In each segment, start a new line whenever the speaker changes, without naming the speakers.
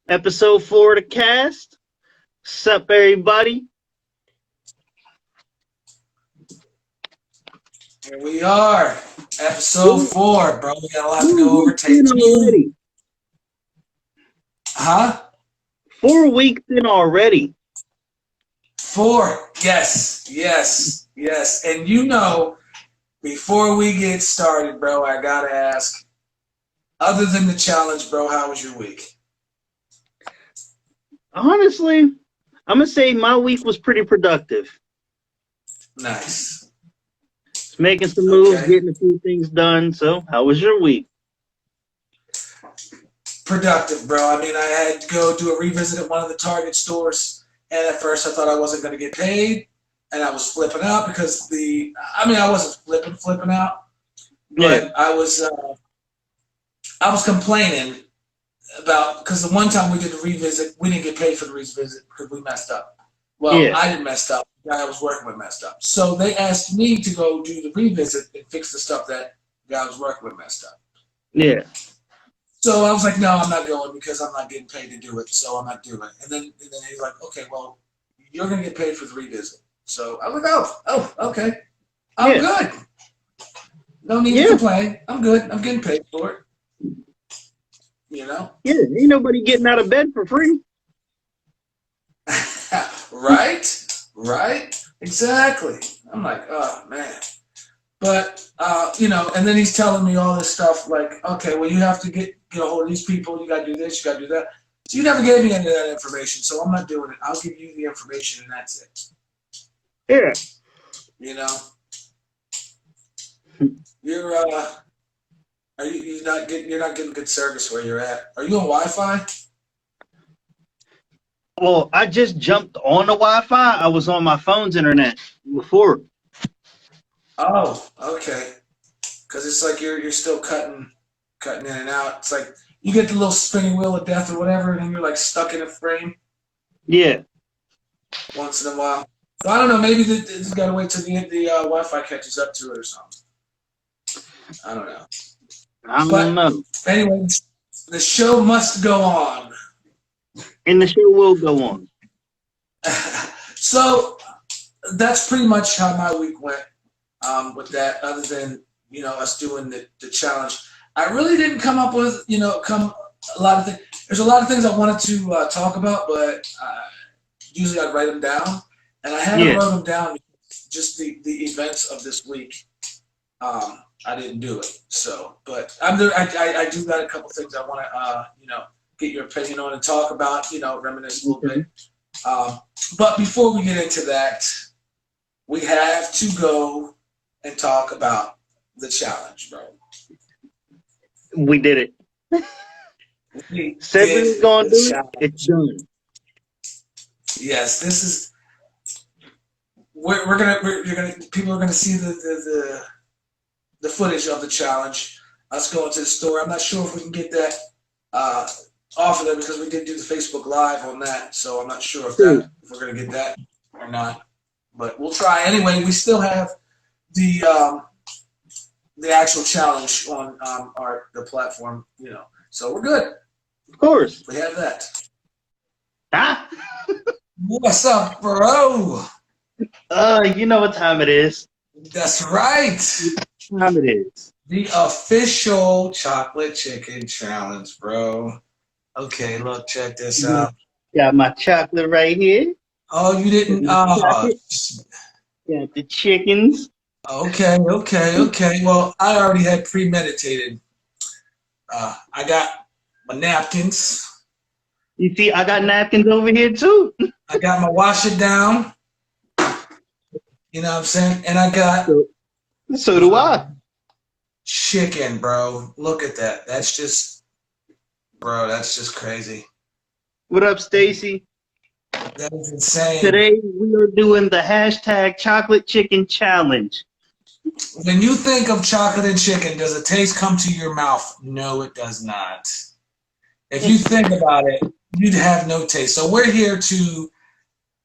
Episode 4 of the cast. Sup, everybody?
Here we are, episode
Four,
4, bro. We got a lot to
4
go over.
weeks in
Take two,
already.
huh?
4 weeks in already.
4. Yes, yes, yes. And before we get started, bro, I gotta ask. Other than the challenge, bro, how was your week?
Honestly, I'm gonna say my week was pretty productive.
Nice.
Making some moves,
Okay.
getting a few things done. So, how was your week?
Productive, bro. I mean, I had to go do a revisit at one of the Target stores, and at first I thought I wasn't gonna get paid, and I was flipping out because I wasn't flipping out,
Yeah,
but I was complaining about because the one time we did the revisit, we didn't get paid for the revisit because we messed up. Well,
yeah,
I didn't mess up. The guy I was working with messed up. So they asked me to go do the revisit and fix the stuff that the guy I was working with messed up.
yeah,
So I was like, no, I'm not going because I'm not getting paid to do it. So I'm not doing it. And then he's like, okay, well, you're gonna get paid for the revisit. So I was like, okay, I'm
yeah,
good. No need to
yeah,
complain. I'm good. I'm getting paid for it. You know.
yeah. Ain't nobody getting out of bed for free.
Right, exactly. I'm like, oh man. But and then he's telling me all this stuff like, okay, well, you have to get a hold of these people. You got to do this. You got to do that. So you never gave me any of that information, so I'm not doing it. I'll give you the information, and that's it.
Yeah.
You know, you're are you're not getting good service where you're at. Are you on Wi-Fi?
Well, I just jumped on the Wi-Fi. I was on my phone's internet before.
Oh, okay. Because it's like you're still cutting in and out. It's like you get the little spinning wheel of death or whatever, and then you're like stuck in a frame
Yeah,
once in a while. So I don't know. Maybe it's got to wait till the Wi-Fi catches up to it or something. I don't know.
I don't
But
know.
anyway, the show must go on.
And the show will go on.
So that's pretty much how my week went with that. Other than us doing the challenge, I really didn't come up with come a lot of things. There's a lot of things I wanted to talk about, but usually I'd write them down, and I haven't
Yeah,
wrote them down. Just the events of this week. I didn't do it. So, but I do got a couple things I want to get your opinion on and talk about. Reminisce a little
okay.
bit. But before we get into that, we have to go and talk about the challenge, bro.
We did it.
We
Said we was
did
gonna
the
do it. It's
challenge.
done.
Yes, this is. You're gonna people are gonna see the footage of the challenge. Us going to the store. I'm not sure if we can get that uh, off of there because we did do the Facebook Live on that. So I'm not sure
True.
if we're gonna get that or not. But we'll try anyway. We still have the the actual challenge on the platform. So we're good.
Of course.
We have that.
Huh?
What's up, bro?
You know what time it is.
That's right.
What time it is.
The official chocolate chicken challenge, bro. Okay, look, check this out.
Got my chocolate right here.
Oh, you
Got
didn't.
my chocolate. Got the chickens.
Okay. Well, I already had premeditated. I got my napkins.
You see, I got napkins over here too.
I got my wash it down. You know what I'm saying? And I got
So do I.
chicken, bro. Look at that. That's just crazy.
What up, Stacy?
That is insane.
Today we are doing the hashtag chocolate chicken challenge.
When you think of chocolate and chicken, does a taste come to your mouth? No, it does not. If you think about it, you'd have no taste. So we're here to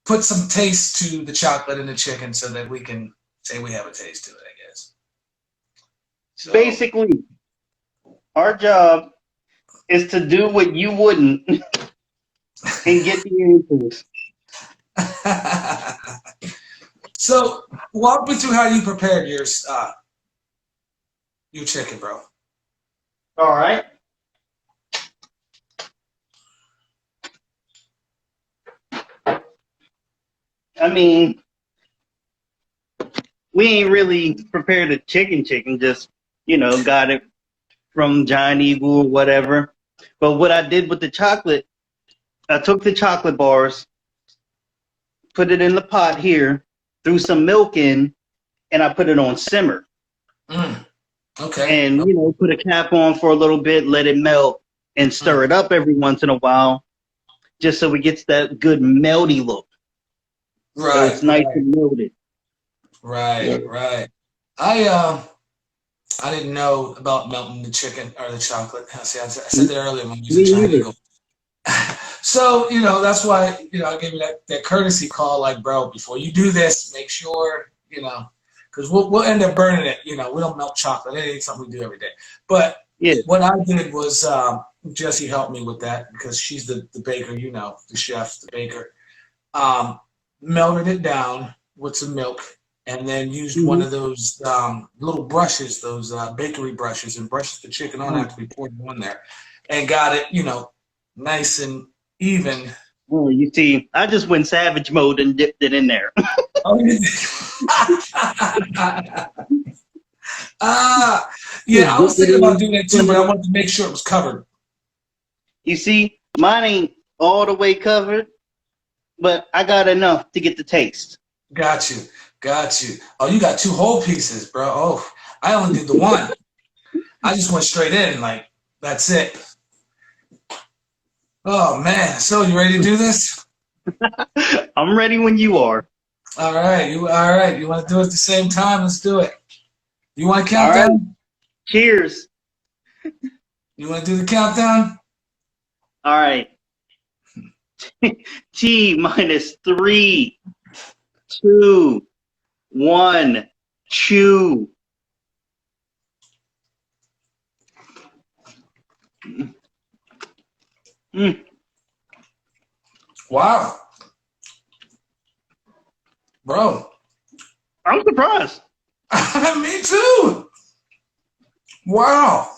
put some taste to the chocolate and the chicken so that we can say we have a taste to it, I guess. So,
Basically, our job is to do what you wouldn't. and get the answers.
So walk me through how you prepared your chicken, bro.
All right. I mean, we ain't really prepared a chicken, just, got it from Giant Eagle or whatever. But what I did with the chocolate, I took the chocolate bars, put it in the pot here, threw some milk in, and I put it on simmer.
Okay.
And, put a cap on for a little bit, let it melt, and stir it up every once in a while, just so it gets that good melty look.
Right.
So it's nice and melted.
Right, right. I didn't know about melting the chicken or the chocolate. See, I said that earlier when we was trying to go. So, that's why, I gave you that courtesy call, like, bro, before you do this, make sure, because we'll end up burning it. We don't melt chocolate. It ain't something we do every day. But what I did was Jessie helped me with that because she's the baker, the chef, the baker. Melted it down with some milk and then used one of those little brushes, those bakery brushes, and brushed the chicken on after we poured it on there and got it, nice and even.
Oh, you see, I just went savage mode and dipped it in there.
Yeah, I was thinking about doing that too, but I wanted to make sure it was covered.
You see, mine ain't all the way covered, but I got enough to get the taste.
Got you. Oh, you got 2 whole pieces, bro. Oh, I only did the one. I just went straight in, like, that's it. Oh, man. So, you ready to do this?
I'm ready when you are.
All right. You want to do it at the same time? Let's do it. You want to count down?
Right. Cheers.
You want to do the countdown?
All right. T minus 3, 2, 1, chew.
Wow. Bro.
I'm surprised.
Me too. Wow.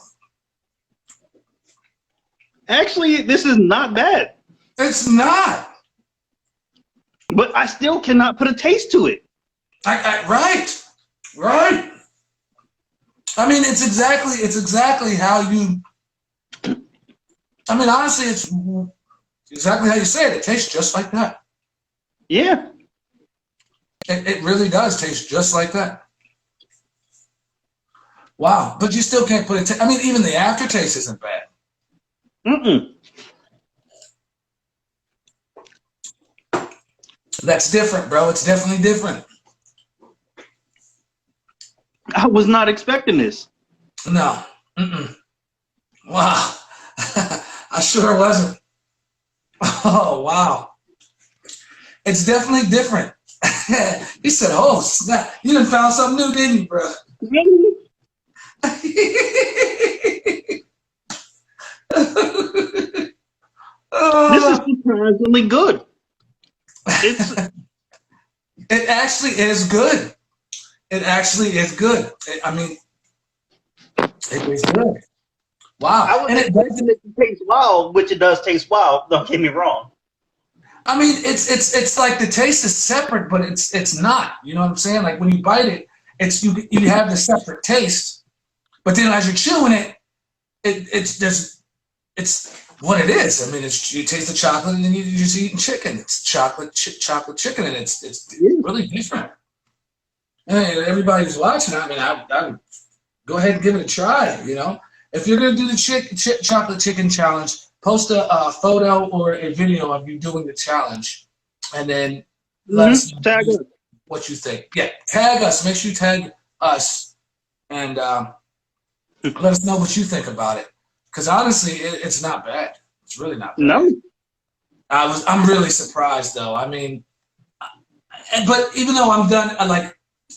Actually, this is not bad.
It's not.
But I still cannot put a taste to it.
Right. I mean, it's exactly how you. I mean, honestly, it's exactly how you say it. It tastes just like that.
Yeah.
It really does taste just like that. Wow. But you still can't put it. I mean, even the aftertaste isn't bad. That's different, bro. It's definitely different.
I was not expecting this.
No. Wow. I sure wasn't. Oh, wow. It's definitely different. He said, oh, snap. You done found something new, didn't you, bro?
This is surprisingly good.
It actually is good. I mean, it is good. Wow.
I was expecting it to taste wild, which it does taste wild. Don't get me wrong.
I mean, it's like the taste is separate, but it's not. You know what I'm saying? Like when you bite it, it's you have the separate taste, but then as you're chewing it, it's what it is. I mean, you taste the chocolate and then you're just eating chicken. It's chocolate chicken, and it's really different. Hey, everybody who's watching, I mean, I would go ahead and give it a try. If you're gonna do the chocolate chicken challenge, post a photo or a video of you doing the challenge, and then let us know what you think. Yeah, tag us. Make sure you tag us, and let us know what you think about it. Because honestly, it's not bad. It's really not bad.
No.
I'm really surprised though. I mean, but even though I'm done,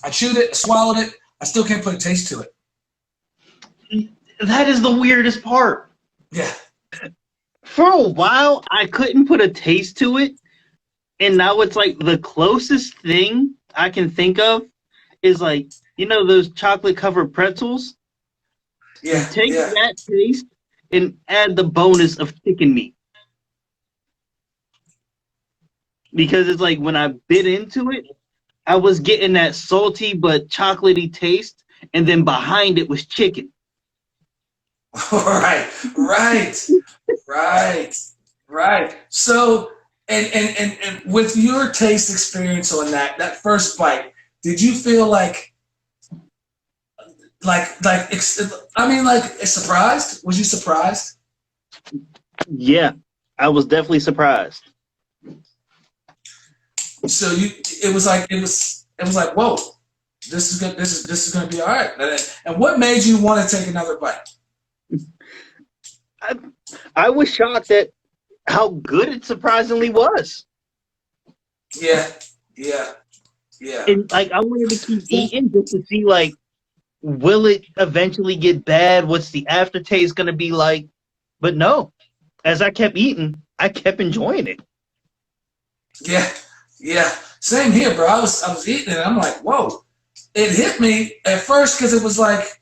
I chewed it, swallowed it, I still can't put a taste to it.
That is the weirdest part.
Yeah.
For a while, I couldn't put a taste to it, and now it's like the closest thing I can think of is like those chocolate covered pretzels.
Yeah,
Take
yeah.
that taste and add the bonus of chicken meat because it's like when I bit into it, I was getting that salty but chocolatey taste, and then behind it was chicken.
Right, right, right, right. So, and with your taste experience on that first bite, did you feel I mean, like surprised? Was you surprised?
Yeah, I was definitely surprised.
So it was like, whoa, this is good. This is going to be all right. And what made you want to take another bite?
I, I was shocked at how good it surprisingly was.
Yeah, yeah, yeah.
And like I wanted to keep eating just to see like will it eventually get bad? What's the aftertaste gonna be like? But no, as I kept eating, I kept enjoying it.
Yeah, yeah. Same here, bro. I was eating it. And I'm like, whoa. It hit me at first because it was like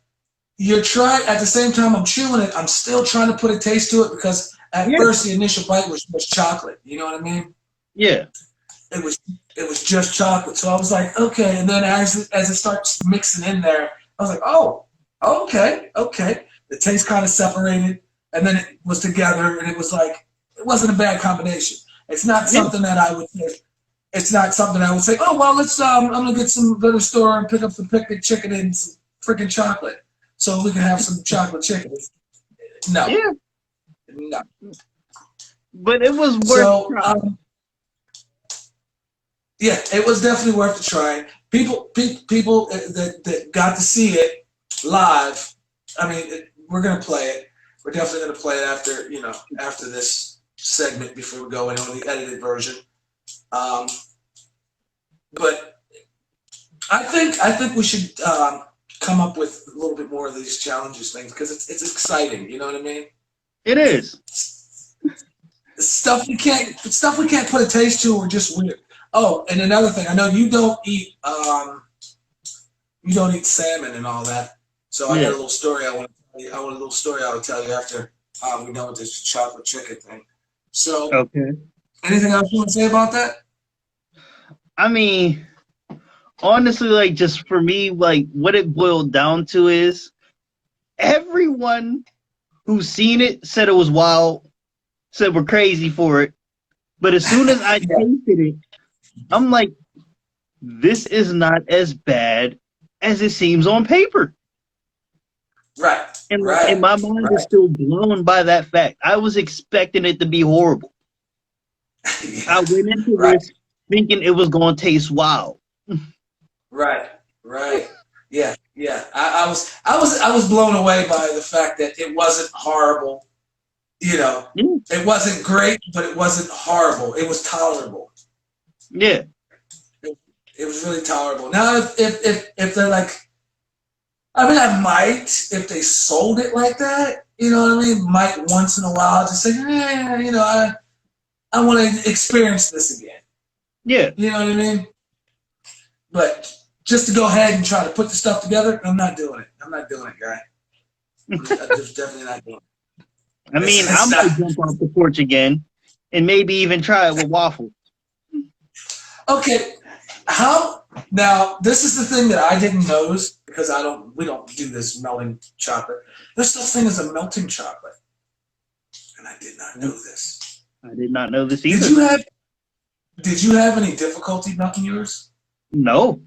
you're trying. At the same time, I'm chewing it. I'm still trying to put a taste to it because at
Yeah,
first the initial bite was chocolate. You know what I mean?
yeah,
It was it was just chocolate. So I was like, okay. And then as it starts mixing in there, I was like, oh, okay, okay. The taste kind of separated, and then it was together, and it was like it wasn't a bad combination. It's not
yeah,
something that I would say. It's not something I would say. Oh well, let's. I'm gonna get some go to the store and pick up some picnic chicken and some freaking chocolate, so we can have some chocolate chicken. No,
yeah.
no.
But it was worth
So
trying.
yeah, it was definitely worth the try. People that got to see it live. I mean, we're gonna play it. We're definitely gonna play it after this segment before we go in on the edited version. Um, but I think we should come up with a little bit more of these challenges things because it's exciting. You know what I mean?
It is.
Stuff we can't put a taste to or just weird. Oh, and another thing, I know you don't eat salmon and all that. So I got a
Yeah.
little story I want to tell you. I want a little story I will tell you after we done with this chocolate chicken thing. So
Okay.
anything else you want to say about that?
I mean, honestly, like just for me, like what it boiled down to is everyone who's seen it said it was wild, said we're crazy for it. But as soon as I
Yeah,
tasted it, I'm like, this is not as bad as it seems on paper.
right,
And
right,
my mind is
right,
still blown by that fact. I was expecting it to be horrible. I
yeah,
went into
right,
this thinking it was going to taste wild.
right, right. Yeah, yeah. I was blown away by the fact that it wasn't horrible. You know,
Yeah,
it wasn't great, but it wasn't horrible. It was tolerable.
yeah,
It was really tolerable. Now, if they're like, I mean, I might if they sold it like that. You know what I mean? Might once in a while just say, I want to experience this again.
yeah.
You know what I mean? But just to go ahead and try to put the stuff together, I'm not doing it. I'm not doing it, guy. I'm just definitely not doing it.
I mean, I
It's not.
might jump off the porch again and maybe even try it with waffle.
Okay, how now? This is the thing that I didn't notice because we don't do this melting chocolate. There's such thing as a melting chocolate, and I did not know this.
I did not know this
Did
either.
you have Did you have any difficulty melting yours?
No.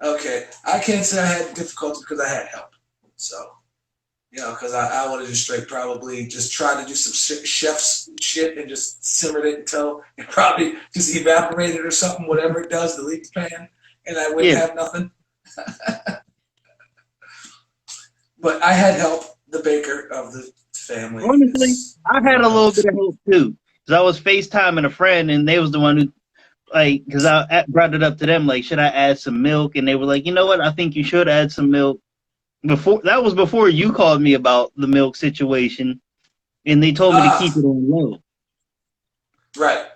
Okay, I can't say I had difficulty because I had help. So because I wanted to straight probably just try to do some chef's shit and just simmered it until it probably just evaporated or something, whatever it does, delete the pan, and I wouldn't
Yeah.
have nothing. But I had help. The baker of the family
Honestly, I had a little
helped.
bit of help too. Because I was FaceTiming a friend and they was the one who, like, because brought it up to them, like, should I add some milk? And they were like, you know what? I think you should add some milk. That was before you called me about the milk situation. and they told me to
Ah.
keep it on low.
Right.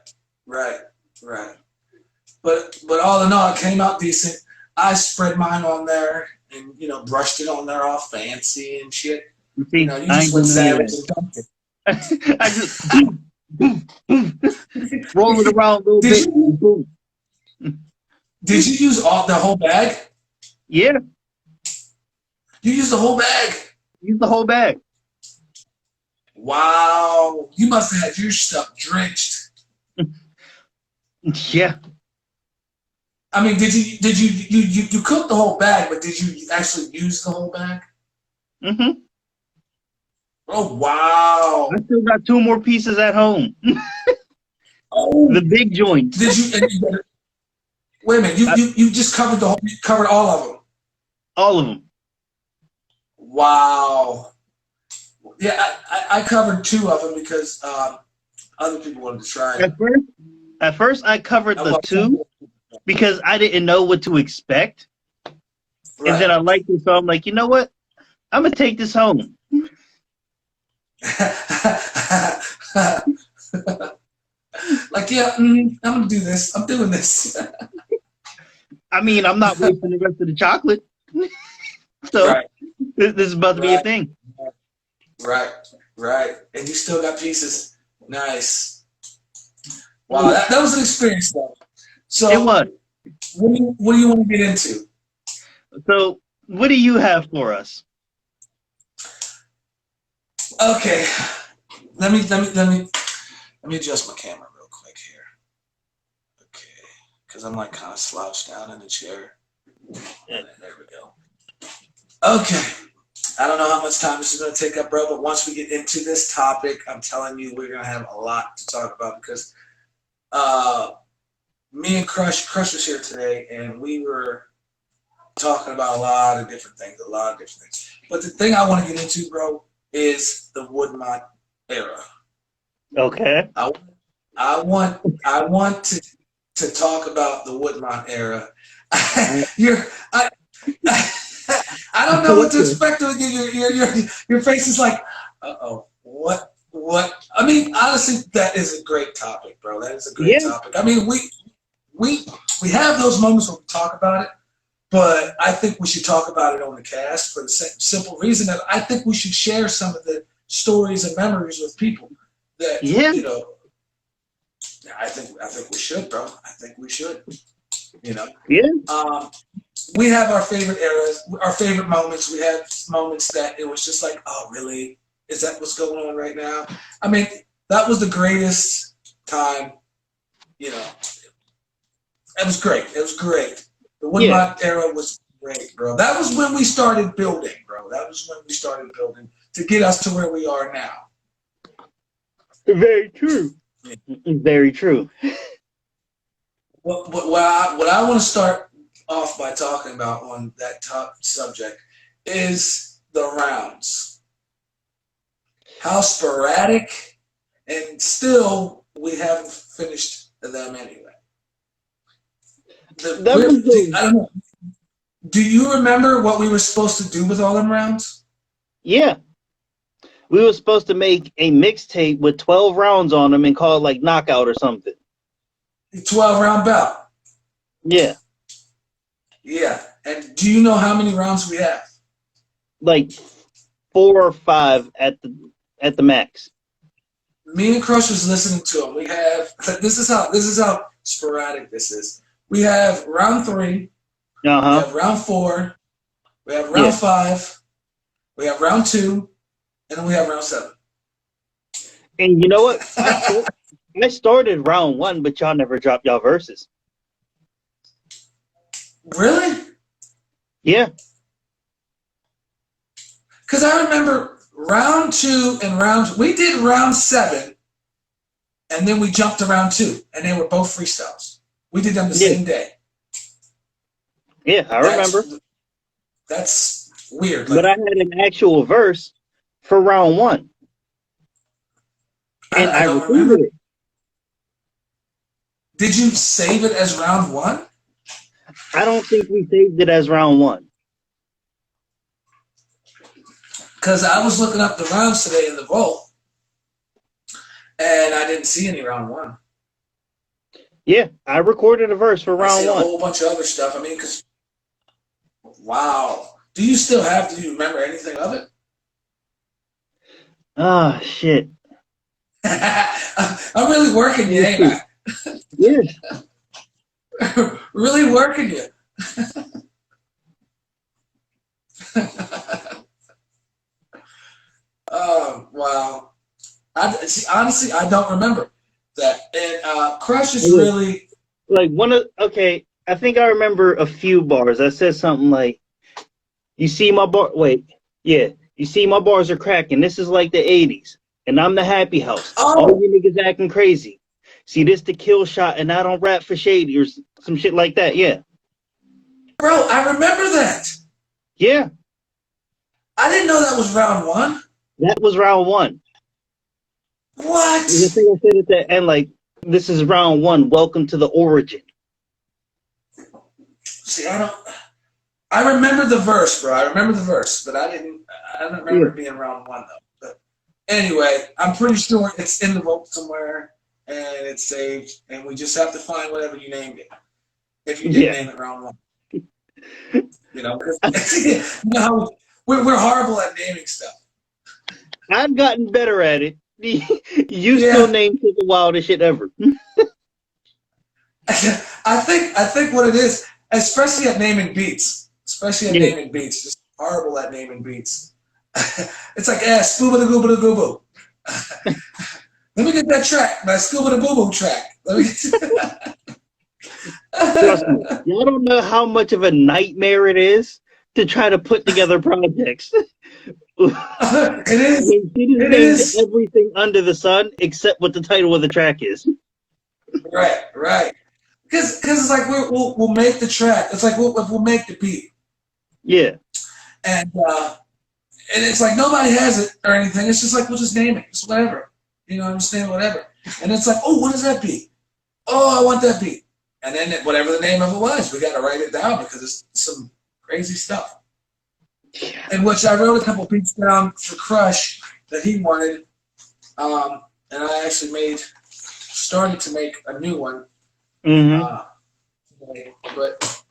But all in all, it came out decent. I spread mine on there and brushed it on there all fancy and shit.
You see,
You
I
just
ain't
went
doing none of
savage and dumped it.
that. I just roll it around a little
Did
bit.
you
Boom.
did you use the whole bag?
Yeah,
You used the whole bag.
use the whole bag.
Wow. You must have had your stuff drenched.
Yeah.
I mean, did you cook the whole bag, but did you actually use the whole bag?
Mm-hmm.
Oh wow.
I still got 2 more pieces at home.
Oh,
The big joints.
did you? Wait a minute. You just covered covered all of them.
All of them.
Wow. Yeah, I covered 2 of them because other people wanted to try it.
At first, I covered
I
the
watched
2 because I didn't know what to expect.
Right.
And then I liked it, so I'm like, you know what? I'm going to take this home.
Like, yeah, I'm gonna do this. I'm doing this.
I mean, I'm not wasting the rest of the chocolate. So
Right,
this is about to be a
Right.
thing.
right. And you still got pieces. Nice. Wow, that was an experience though. So
It was.
what do you want to get into?
So what do you have for us?
Okay. Let me adjust my camera real quick here. Okay. Because I'm like kind of slouched down in the chair. Yeah, there we go. Okay. I don't know how much time this is going to take up, bro, but once we get into this topic, I'm telling you, we're going to have a lot to talk about because me and Crush was here today, and we were talking about a lot of different things. But the thing I want to get into, bro, is the Woodmont era.
Okay.
I want to talk about the Woodmont era. I don't know what to expect. Your face is like, uh-oh, what? I mean, honestly, that is a great topic, bro. That is a great topic. I mean, we have those moments where we talk about it, but I think we should talk about it on the cast for the simple reason that I think we should share some of the stories and memories with people that I think we should, bro. I think we should. We have our favorite eras, our favorite moments. We have moments that it was just like, oh, really? Is that what's going on right now? I mean, that was the greatest time. It was great. It was great. The Woodmont era was great, bro. That was when we started building, bro. That was when we started building to get us to where we are now.
Very true. Very true.
What I want to start off by talking about on that top subject is the rounds. How sporadic, and still we haven't finished them anyway. I don't know. Do you remember what we were supposed to do with all them rounds?
Yeah. We were supposed to make a mixtape with 12 rounds on them and call it like Knockout or something.
12-round bout.
Yeah.
Yeah. And do you know how many rounds we have?
Like 4 or 5 at the max.
Me and Crush was listening to them. We have this is how sporadic this is. We have round 3. We have round 4. We have round 5. We have round 2, and then we have round 7.
And you know what? I started round 1, but y'all never dropped y'all verses.
Really?
Yeah.
Because I remember round 2 and we did round 7, and then we jumped to round 2, and they were both freestyles. We did them the same day.
Yeah, I remember.
That's weird.
But I had an actual verse for round 1. And I
don't
remember it.
Did you save it as round 1?
I don't think we saved it as round 1.
Because I was looking up the rounds today in the vault, and I didn't see any round one.
Yeah, I recorded a verse for
I
round
see a
one.
whole bunch of other stuff. I mean, because wow, do you remember anything of it?
Ah, shit.
I'm really working you, ain't I?
Yeah.
Really working you. Oh, wow. Honestly, I don't remember that. And Crush is really.
Like okay, I think I remember a few bars. I said something like, you see my bar, wait, yeah, you see my bars are cracking. This is like the 80s, and I'm the happy house. All
Oh,
you niggas acting crazy. See, this the kill shot, and I don't rap for shady or some shit like that. Yeah.
bro, I remember that.
Yeah,
I didn't know that was round one.
that was round one.
What?
The thing I said at the end, like, this is round one. Welcome to the origin.
See, I remember the verse, bro. I remember the verse, but I don't remember it being round one, though. But anyway, I'm pretty sure it's in the vault somewhere, and it's saved, and we just have to find whatever you named it. If you did name it round one. You know, you know how we're horrible at naming stuff.
I've gotten better at it. You still name shit the wildest shit ever.
I think what it is, especially at naming beats, just horrible at naming beats. It's like, Scooba da Gooba da Gooba. Let me get that track, that Scooba da Boo Boo track. Let me get
Trust me, y'all don't know how much of a nightmare it is to try to put together projects.
It is.
It is everything under the sun except what the title of the track is.
Right. Because it's like we'll make the track. It's like we'll make the beat.
Yeah.
And it's like nobody has it or anything. It's just like we'll just name it. It's whatever. You know, understand whatever. And it's like, oh, what is that beat? Oh, I want that beat. And then whatever the name of it was, we got to write it down because it's some crazy stuff. In which I wrote a couple beats down for Crush that he wanted, and I actually started to make a new one.
Mm-hmm.
But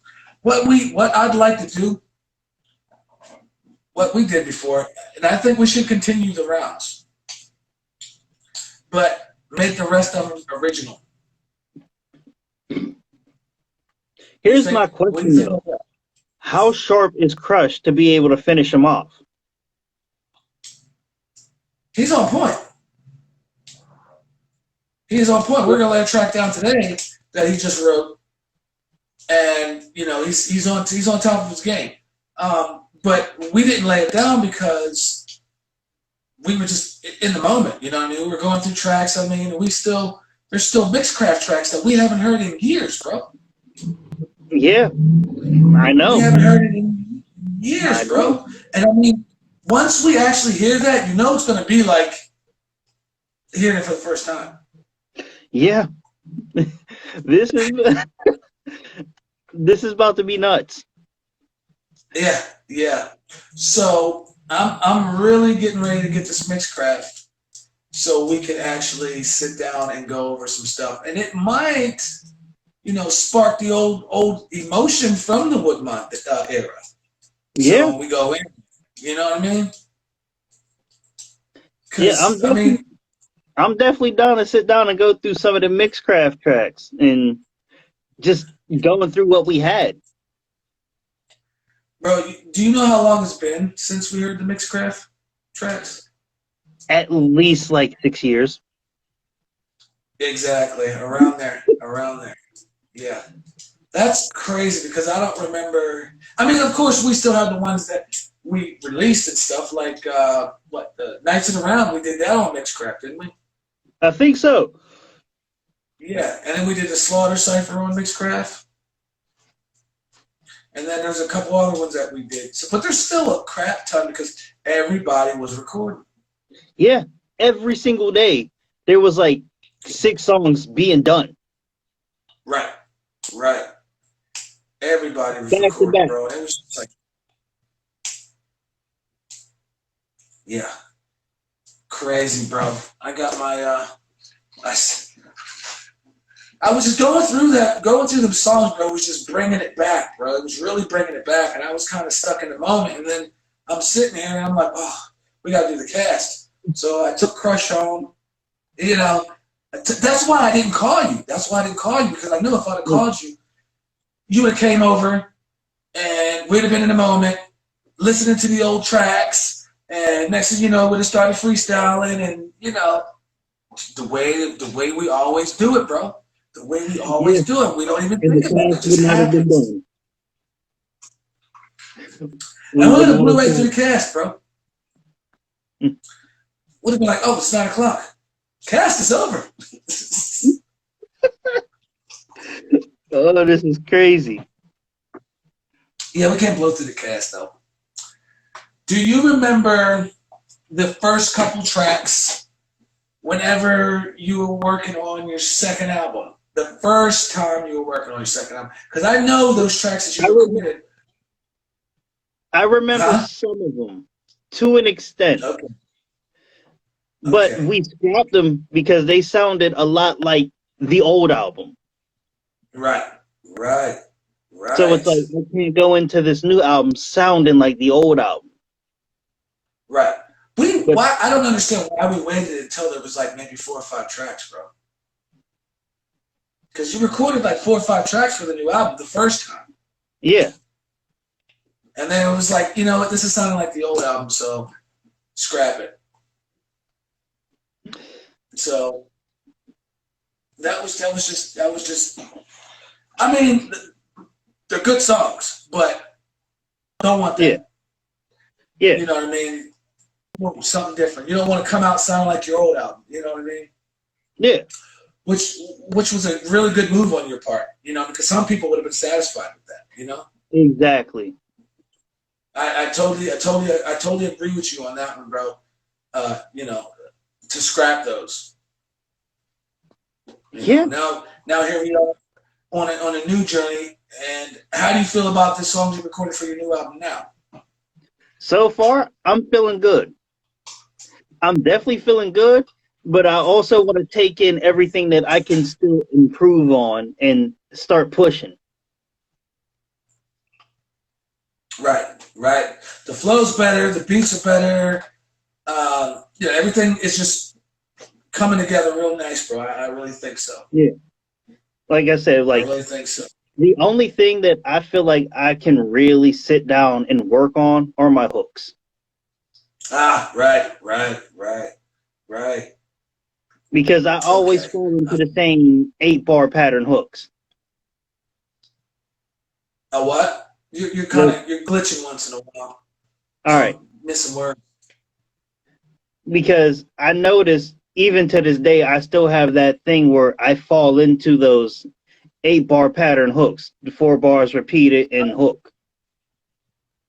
what I'd like to do, what we did before, and I think we should continue the rounds, but make the rest of them original.
Here's my question though. How sharp is Crush to be able to finish him off?
He's on point. He's on point. We're gonna lay a track down today that he just wrote, and you know he's on top of his game. But we didn't lay it down because we were just in the moment. You know what I mean? We were going through tracks. I mean, there's still Mixcraft tracks that we haven't heard in years, bro.
Yeah, I know.
We haven't heard it in years, bro. And I mean, once we actually hear that, you know it's going to be like hearing it for the first time.
Yeah. This is about to be nuts.
Yeah. So I'm really getting ready to get this Mixcraft so we can actually sit down and go over some stuff. And it might, spark the old emotion from the Woodmont era.
Yeah.
So we go in, you know what I mean?
Yeah, I'm definitely down to sit down and go through some of the Mixcraft tracks and just going through what we had.
Bro, do you know how long it's been since we heard the Mixcraft tracks?
At least like 6 years.
Exactly, around there. Yeah. That's crazy because I don't remember. I mean, of course, we still have the ones that we released and stuff like the Nights of the Round. We did that on Mixcraft, didn't we?
I think so.
Yeah, and then we did the Slaughter Cypher on Mixcraft. And then there's a couple other ones that we did. So, but there's still a crap ton because everybody was recording.
Yeah, every single day there was like 6 songs being done.
Right. Everybody was recording, bro. It was just like, yeah, crazy, bro. I got my I was just going through them songs, bro. It was just bringing it back, bro. It was really bringing it back, and I was kind of stuck in the moment. And then I'm sitting here, and I'm like, oh, we got to do the cast. So I took Crush home. You know, that's why I didn't call you. That's why I didn't call you, because I knew if I'd have called you, you would have came over, and we'd have been in the moment, listening to the old tracks, and next thing you know, we'd have started freestyling, and you know, the way we always do it, bro. The way we always do it. We don't even think about it. It just happens. And we would have blew right through the cast, bro. Would have been like, oh, it's 9 o'clock. Cast is over.
Oh, this is crazy.
Yeah, we can't blow through the cast, though. Do you remember the first couple tracks whenever you were working on your second album? The first time you were working on your second album? Because I know those tracks that you recorded.
I remember some of them to an extent.
Okay.
But we scrapped them because they sounded a lot like the old album.
Right.
So it's like, I can't go into this new album sounding like the old album.
Right. Why? I don't understand why we waited until there was like maybe 4 or 5 tracks, bro. Because you recorded like 4 or 5 tracks for the new album the first time.
Yeah.
And then it was like, you know what, this is sounding like the old album, so scrap it. So that was just. I mean, they're good songs, but don't want that.
Yeah.
You know what I mean? Something different. You don't want to come out sounding like your old album. You know what I mean?
Yeah.
Which was a really good move on your part, you know, because some people would have been satisfied with that, you know.
Exactly.
I totally agree with you on that one, bro. You know, to scrap those.
Yeah.
Now here we are on a new journey. And how do you feel about the songs you recorded for your new album now?
So far, I'm feeling good. I'm definitely feeling good, but I also want to take in everything that I can still improve on and start pushing.
Right. The flow's better. The beats are better. Yeah, everything is just coming together real nice, bro. I really think so.
Yeah. Like I said,
I really think so.
The only thing that I feel like I can really sit down and work on are my hooks.
Right.
Because I always fall into the same 8-bar pattern hooks.
A what? You're glitching once in a while.
All right.
Missing words.
Because I notice even to this day, I still have that thing where I fall into those 8-bar pattern hooks, the 4 bars repeated and hook.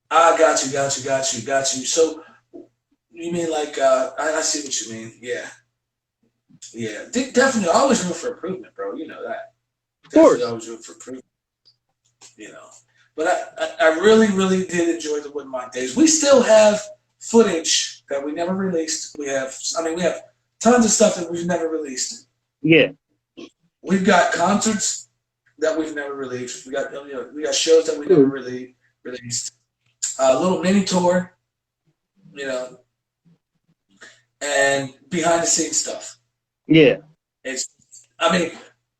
Got you. So you mean like I see what you mean? Yeah. Definitely always room for improvement, bro. You know that.
Of course.
Definitely always room for improvement. You know. But I really did enjoy the Woodmont days. We still have footage that we never released. We have tons of stuff that we've never released.
Yeah.
We've got concerts that we've never released. We got shows that we never really released. A little mini tour, you know, and behind the scenes stuff.
Yeah.
I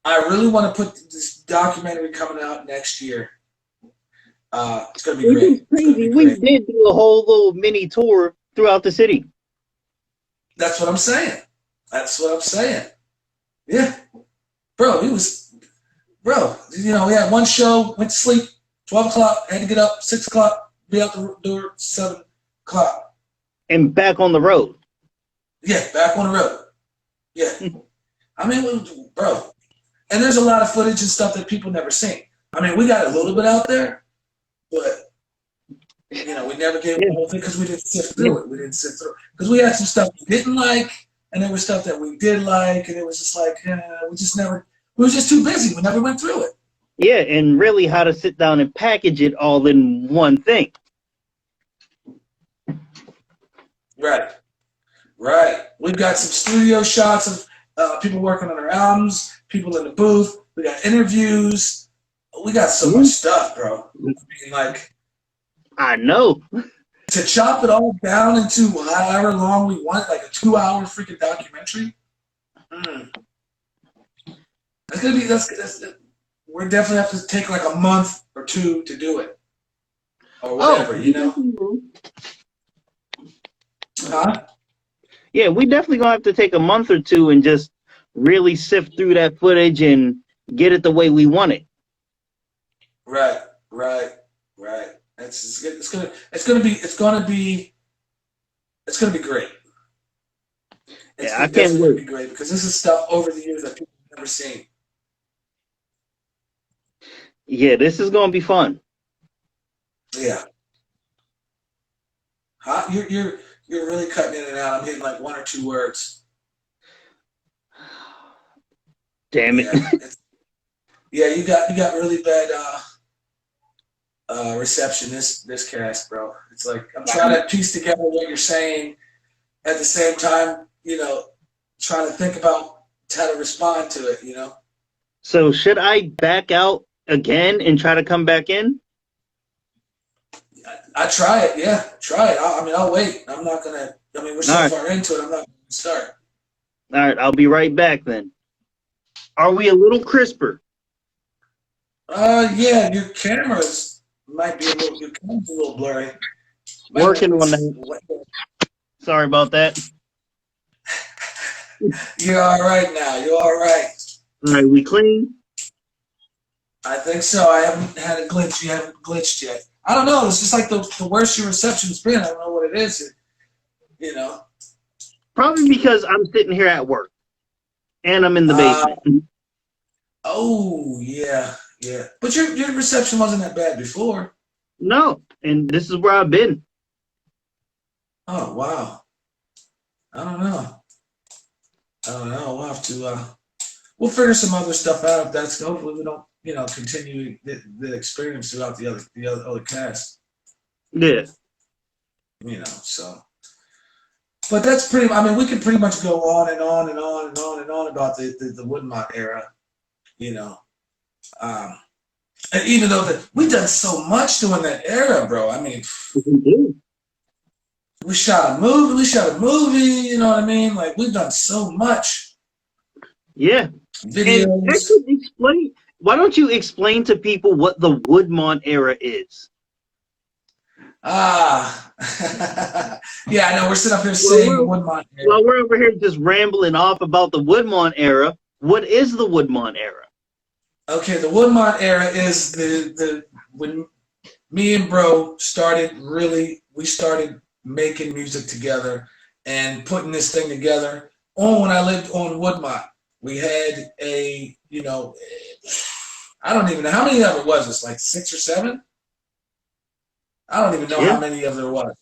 really want to put this documentary coming out next year. It's gonna be great.
Crazy. We did do a whole little mini tour throughout the city.
That's what I'm saying. Yeah, bro. You know, we had one show, went to sleep, 12 o'clock, had to get up, 6 o'clock, be out the door, 7 o'clock.
And back on the road.
Yeah, back on the road. Yeah. I mean, bro. And there's a lot of footage and stuff that people never seen. I mean, we got a little bit out there, but, you know, we never gave the whole thing because we didn't sift through it. Because we had some stuff we didn't like, and there was stuff that we did like, and it was just like, we were just too busy. We never went through it.
Yeah, and really how to sit down and package it all in one thing.
Right. We've got some studio shots people working on their albums, people in the booth. We got interviews. We got so much stuff, bro. I mean, like,
I know.
to chop it all down into however long we want, like a 2-hour freaking documentary. That's gonna be that's we're definitely have to take like a month or two to do it, or whatever, you know. Huh?
Yeah, we definitely gonna have to take a month or two and just really sift through that footage and get it the way we want it.
Right. It's gonna be great.
I can't wait.
Be great because this is stuff over the years that people have never seen.
Yeah, this is gonna be fun.
Yeah. Huh? You're really cutting in and out. I'm hitting like one or two words.
Damn it.
Yeah, you got really bad reception this cast, bro. It's like I'm trying to piece together what you're saying at the same time, you know, trying to think about how to respond to it, you know.
So should I back out again and try to come back in?
I try it, yeah. Try it. I'll wait. I'm not gonna we're so
right.
far into it, I'm not gonna start.
All right, I'll be right back then. Are we a little crisper?
Yeah, your camera's might be your camera's a little blurry.
Working on that. Sorry about that.
You're all right now. You're all right.
All right, we clean?
I think so. I haven't had a glitch. You haven't glitched yet. I don't know. It's just like the worse your reception's been. I don't know what it is. You know.
Probably because I'm sitting here at work and I'm in the basement.
Oh yeah. But your reception wasn't that bad before.
No, and this is where I've been.
Oh wow. I don't know. We'll have to. We'll figure some other stuff out. That's hopefully we don't, continue the experience throughout the other cast.
Yeah.
So. But that's pretty. I mean, we could pretty much go on and on and on and on and on about the Woodmont era. And even though we've done so much during that era, bro. I mean, we shot a movie. You know what I mean? Like we've done so much.
Yeah.
Videos.
And explain. Why don't you explain to people what the Woodmont era is?
Yeah, I know. We're sitting up here saying Woodmont era.
Well, we're over here just rambling off about the Woodmont era. What is the Woodmont era?
Okay, the Woodmont era is the when me and bro started making music together and putting this thing together. When I lived on Woodmont, we had I don't even know how many of it was. It's like 6 or 7. I don't even know how many of there was.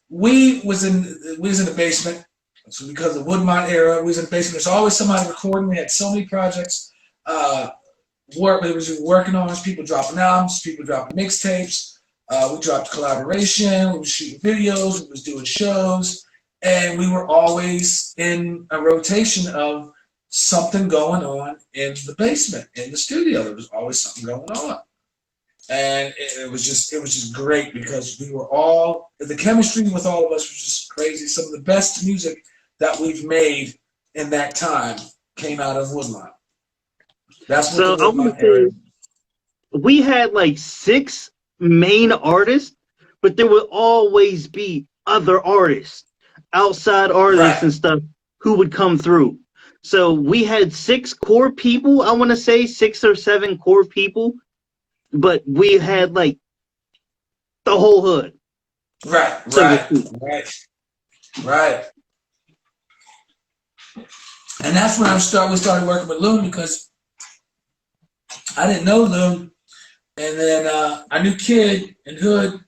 We was in the basement. So because of the Woodmont era, we was in the basement. There's always somebody recording. We had so many projects. We was working on people dropping albums, people dropping mixtapes. We dropped collaboration. We was shooting videos. We was doing shows, and we were always in a rotation of something going on in the basement, in the studio. There was always something going on. And it was just great because we were all, the chemistry with all of us was just crazy. Some of the best music that we've made in that time came out of Woodmont. That's what the Woodmont era is.
We had like 6 main artists, but there would always be other artists, outside artists and stuff who would come through. So we had 6 core people, I want to say 6 or 7 core people. But we had like the whole hood.
Right. And that's when we started working with Loon because I didn't know Loon. And then I knew Kid and Hood.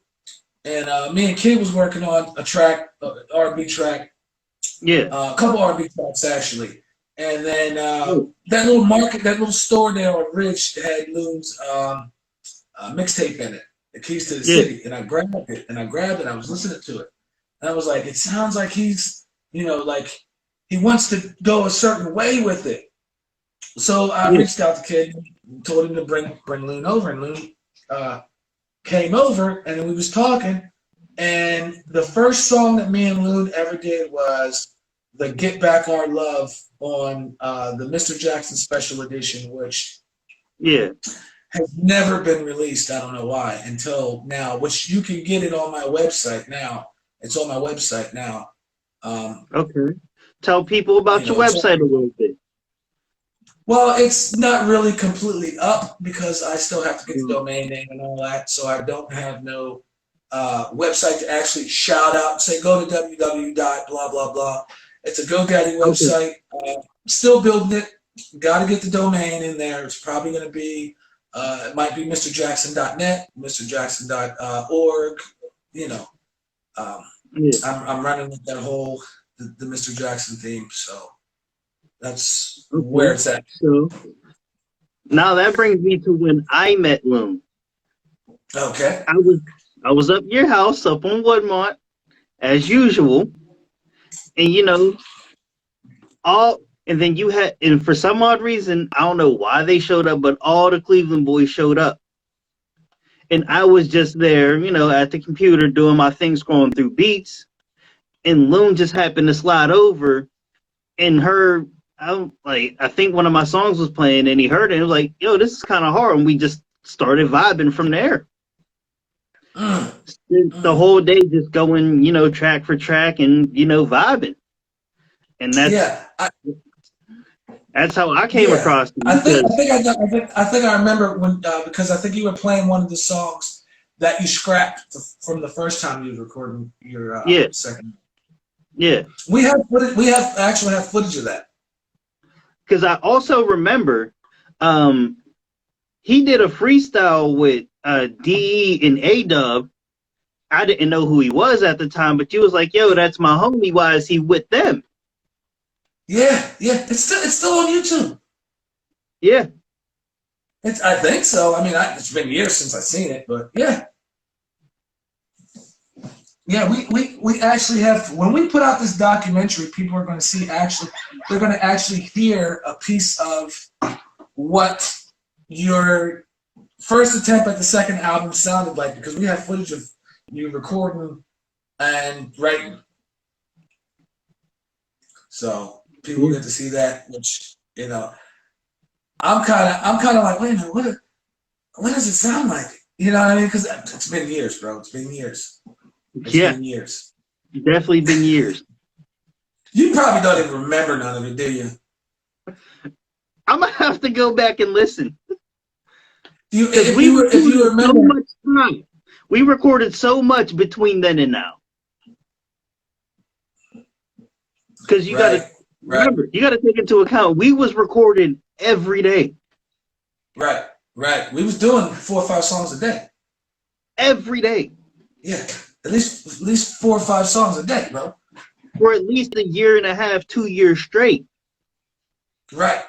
And me and Kid was working on a track, R&B track.
Yeah.
A couple R&B tracks actually. And then that little store there on Ridge had Loon's mixtape in it, The Keys to the City, and I grabbed it. I was listening to it, and I was like, it sounds like he's, like he wants to go a certain way with it. So I
Yeah.
reached out to Kid, told him to bring Loon over, and Loon came over, and we was talking. And the first song that me and Loon ever did was the "Get Back Our Love" on the Mr. Jackson Special Edition, which
Yeah.
has never been released. I don't know why until now, which you can get it on my website now. It's on my website now.
Okay. Tell people about your website a little bit.
Well, it's not really completely up because I still have to get the domain name and all that. So I don't have no website to actually shout out and say, go to www. blah, blah, blah. It's a GoDaddy website. Still building it. Got to get the domain in there. It's probably going to be, it might be mrjackson.net, mrjackson.org. You know, I'm running with that whole, the Mr. Jackson theme. So that's where it's at.
So now that brings me to when I met Loon.
Okay.
I was up your house up on Woodmont as usual, and you know, and then you had, and for some odd reason, I don't know why they showed up, but all the Cleveland boys showed up, and I was just there, you know, at the computer doing my thing, scrolling through beats, and Loon just happened to slide over and heard. I think one of my songs was playing, and he heard it. And was like, "Yo, this is kind of hard," and we just started vibing from there. The whole day just going, you know, track for track and, you know, vibing. And that's that's how I came across it.
I think I remember when because I think you were playing one of the songs that you scrapped from the first time you were recording your second.
Yeah.
We have footage. We actually have footage of that.
Because I also remember he did a freestyle with DE and A-Dub. I didn't know who he was at the time, but you was like, "Yo, that's my homie. Why is he with them?"
Yeah. It's still on YouTube.
Yeah.
I think so. I mean, it's been years since I've seen it, but yeah. Yeah, we actually have, when we put out this documentary, people are going to see they're going to actually hear a piece of what your first attempt at the second album sounded like, because we have footage of you recording and writing. So people get to see that, which, you know, I'm kind of like, wait a minute, what does it sound like? You know what I mean? Because it's been years, bro. It's been years. It's been years.
Definitely been years.
You probably don't even remember none of it, do you?
I'm gonna have to go back and listen.
If you remember,
so much time. We recorded so much between then and now. Because you gotta remember, you gotta take into account we was recording every day.
Right. We was doing 4 or 5 songs a day.
Every day.
Yeah. At least 4 or 5 songs a day, bro.
For at least a year and a half, 2 years straight.
Right.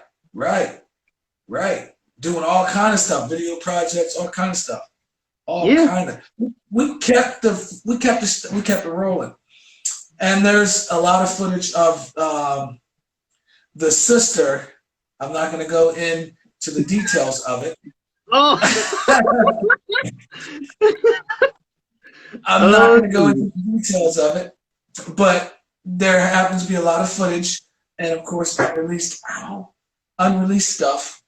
Doing all kind of stuff, video projects, all kind of stuff. Kind of. We kept it rolling. And there's a lot of footage of the sister. I'm not going to go into the details of it.
Oh.
I'm not going to go into the details of it, but there happens to be a lot of footage, and of course, unreleased stuff.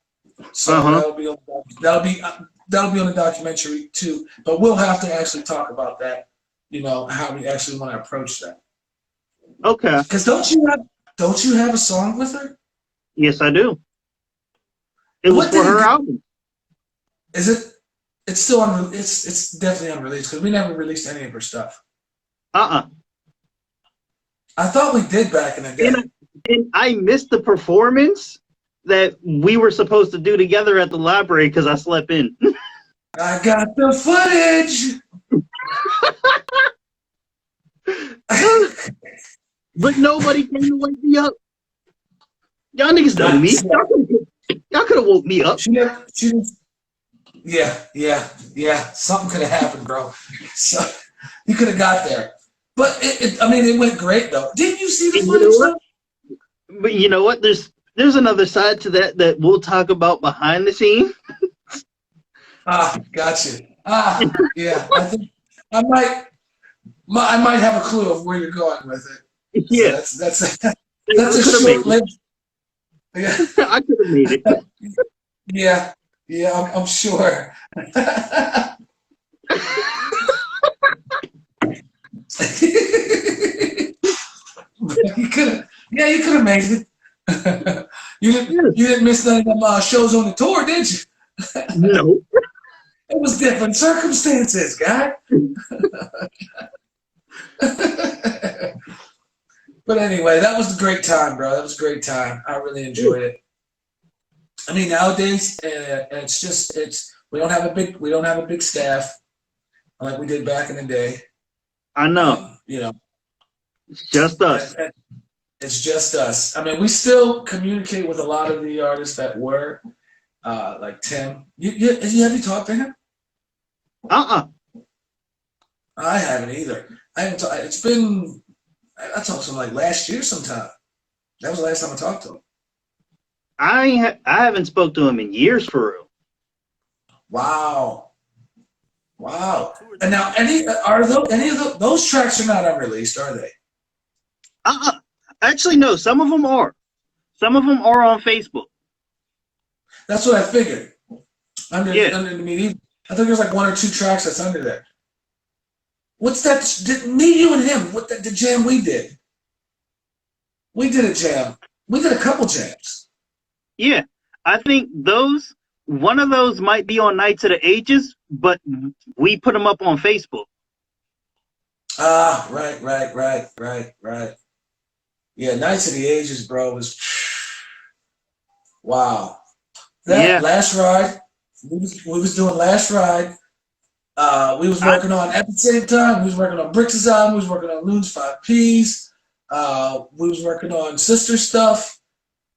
So that'll be on the documentary too. But we'll have to actually talk about that. You know, how we actually want to approach that.
Okay.
Because don't you have a song with her?
Yes, I do. It was for her album.
Is it? It's still unreleased. It's definitely unreleased because we never released any of her stuff. I thought we did back in the day.
And I missed the performance that we were supposed to do together at the library because I slept in.
I got the footage.
But nobody came to wake me up. Y'all niggas know me. Y'all could have woke me up.
Yeah. Something could have happened, bro. So you could have got there. But it went great though. Didn't you see the footage?
But you know what? There's another side to that we'll talk about behind the scene.
Gotcha. Yeah. I think I might have a clue of where you're going with it. So
Yeah,
that's
we
a
could have made
short-lived. Yeah.
it. I could have made it.
Yeah. Yeah. I'm sure. You could have. Yeah, you could have made it. You didn't.
Yeah.
You didn't miss none of them shows on the tour, did you?
No.
It was different circumstances, guy. But anyway, that was a great time, bro. That was a great time. I really enjoyed it. I mean, nowadays it's we don't have a big staff like we did back in the day.
I know.
You know,
It's just us.
it's just us. I mean, we still communicate with a lot of the artists that were like Tim. Have you talked to him?
Uh-uh.
I haven't either. I haven't. It's been. I talked to him like last year sometime. That was the last time I talked to him.
I haven't spoke to him in years for real.
Wow. Wow. And now, any of those tracks are not unreleased, are they?
Uh-uh. Actually, no. Some of them are. Some of them are on Facebook.
That's what I figured. Under
Yeah.
the media, I think there's like one or two tracks that's under there. What's that? Me, you, and him. What the jam we did? We did a jam. We did a couple jams.
Yeah. I think one of those might be on Nights of the Ages, but we put them up on Facebook.
Right. Yeah, Nights of the Ages, bro, was wow. That
Yeah.
Last Ride, we was doing Last Ride. We was working on at the same time. We was working on Bricks' album. We was working on Loon's 5Ps. We was working on Sister stuff.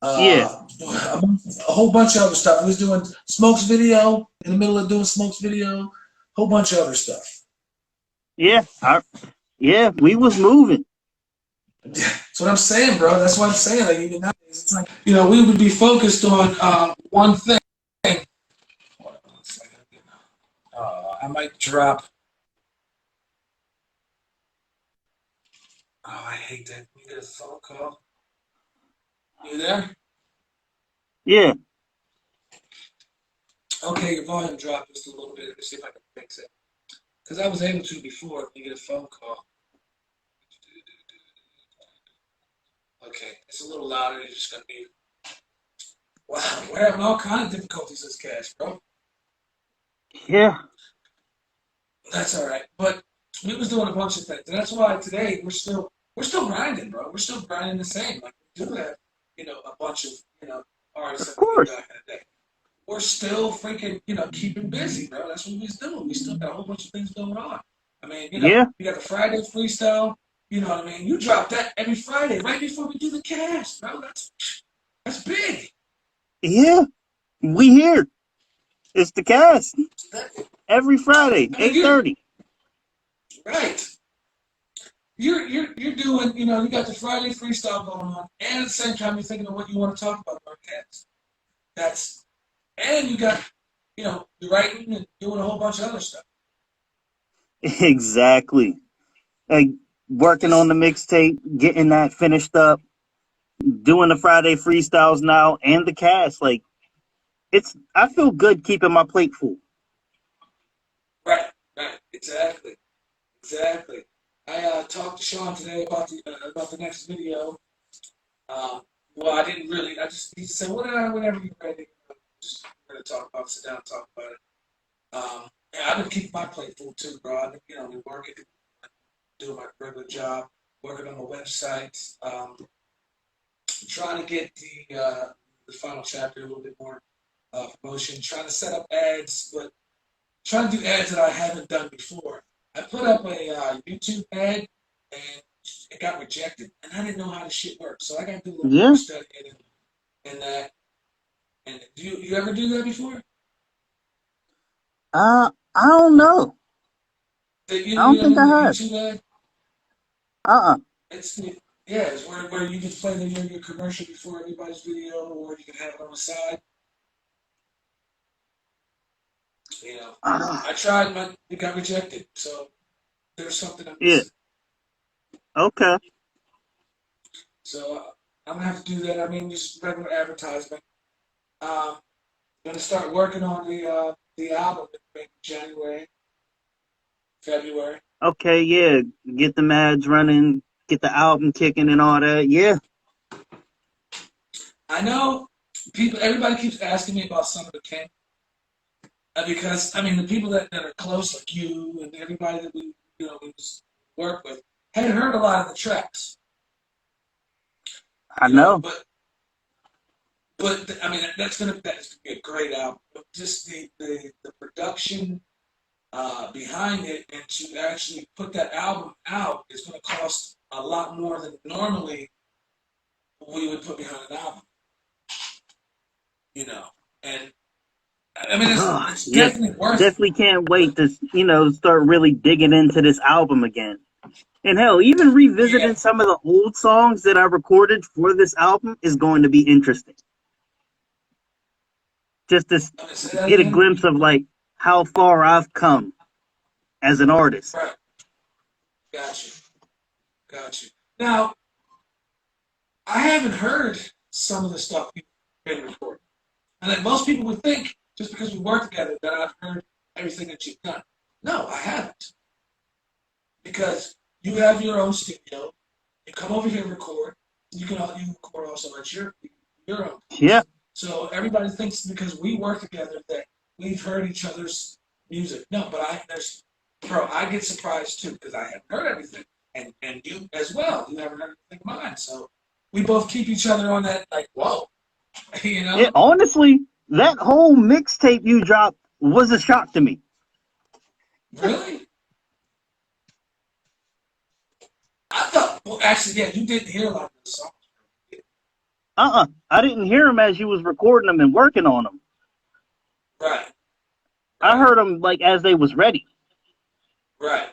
Yeah.
A whole bunch of other stuff. We was doing Smoke's video in the middle of doing Smoke's video. Whole bunch of other stuff.
Yeah. Yeah. We was moving.
That's what I'm saying, bro. That's what I'm saying. Like even nowadays, it's like we would be focused on one thing. Hold on a second. I might drop. Oh, I hate that. You get a phone call. You there?
Yeah.
Okay, your volume dropped just a little bit. Let's see if I can fix it. Because I was able to before. You get a phone call. Okay, it's a little louder. It's just gonna be. Wow, we're having all kinds of difficulties as Cash, bro.
Yeah.
That's all right. But we was doing a bunch of things, and that's why today we're still grinding, bro. We're still grinding the same. Like we do have, a bunch of artists
Of
that we did
course.
back in the day. We're still freaking, keeping busy, bro. That's what we was doing. We still got a whole bunch of things going on. I mean,
Yeah.
you got the Friday freestyle. You know what I mean? You drop that every Friday, right before we do the cast, bro. That's big.
Yeah. We here. It's the cast. Every Friday,
I mean,
8:30.
right. You're doing, you got the Friday freestyle going on, and at the same time you're thinking of what you want to talk about on our cast. And you got, you're writing and doing a whole bunch of other stuff.
Exactly. Like working on the mixtape, getting that finished up, doing the Friday freestyles now, and the cast. Like I feel good keeping my plate full.
Right. Exactly. I talked to Sean today about the next video. Well, I didn't really. He said, whenever you're ready, just we're gonna talk about it, sit down and talk about it. Yeah, I've been keeping my plate full too, bro. I've been working, doing my regular job, working on my website, trying to get the final chapter a little bit more promotion, trying to set up ads, but trying to do ads that I haven't done before. I put up a YouTube ad and it got rejected, and I didn't know how the shit works, so I got to do a little more studying and that. And do you ever do that before?
I don't know.
You
I don't think
ever
I
do a
have.
YouTube ad?
Uh-uh.
It's Yeah, it's where you can play your commercial before everybody's video, or you can have it on the side. You know,
Ah,
I tried, but it got rejected. So there's something I'm
yeah.
missing.
Okay.
So I'm gonna have to do that. I mean, just regular advertisement. Um, gonna start working on the album in maybe January, February.
Okay. Yeah. Get the ads running. Get the album kicking and all that. Yeah.
I know everybody keeps asking me about Son of a King because I mean the people that are close, like you and everybody that we just work with, had heard a lot of the tracks,
I
you know,
know.
but I mean that's gonna be a great album. But just the production behind it, and to actually put that album out is going to cost a lot more than normally we would put behind an album, you know. And I mean,
Oh,
it's
yeah.
definitely worth it.
Definitely can't wait to start really digging into this album again. And hell, even
Yeah,
revisiting some of the old songs that I recorded for this album is going to be interesting. Just to
I'm gonna say that
get a
again.
glimpse of like how far I've come as an artist.
Right, got you, got you. Now, I haven't heard some of the stuff you've been recording, and that most people would think just because we work together that I've heard everything that you've done. No, I haven't, because you have your own studio. You come over here and record. You record also at your own
Yeah,
place. So everybody thinks because we work together that we've heard each other's music. No, but I get surprised too because I haven't heard everything, and you as well. You haven't heard anything of mine. So we both keep each other on that like whoa, you
it
know?
honestly, that whole mixtape you dropped was a shock to me.
Really? I thought well actually yeah you didn't hear a lot of the songs.
I didn't hear them as you was recording them and working on them.
Right,
I
right.
heard them like as they was ready.
Right.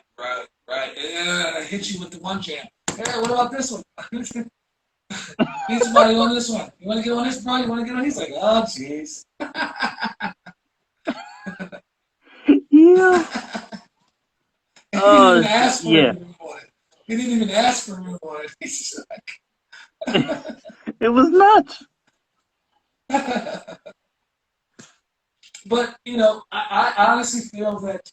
And I hit you with the one jam. Hey, what about this one? Need somebody on this one. You want to get on this part? You want to get on? He's like, oh, jeez.
Yeah.
He didn't even
Shit.
ask for a
Yeah.
room on it. He didn't even ask for a room on it. He's
It was nuts.
like, but you know, I honestly feel that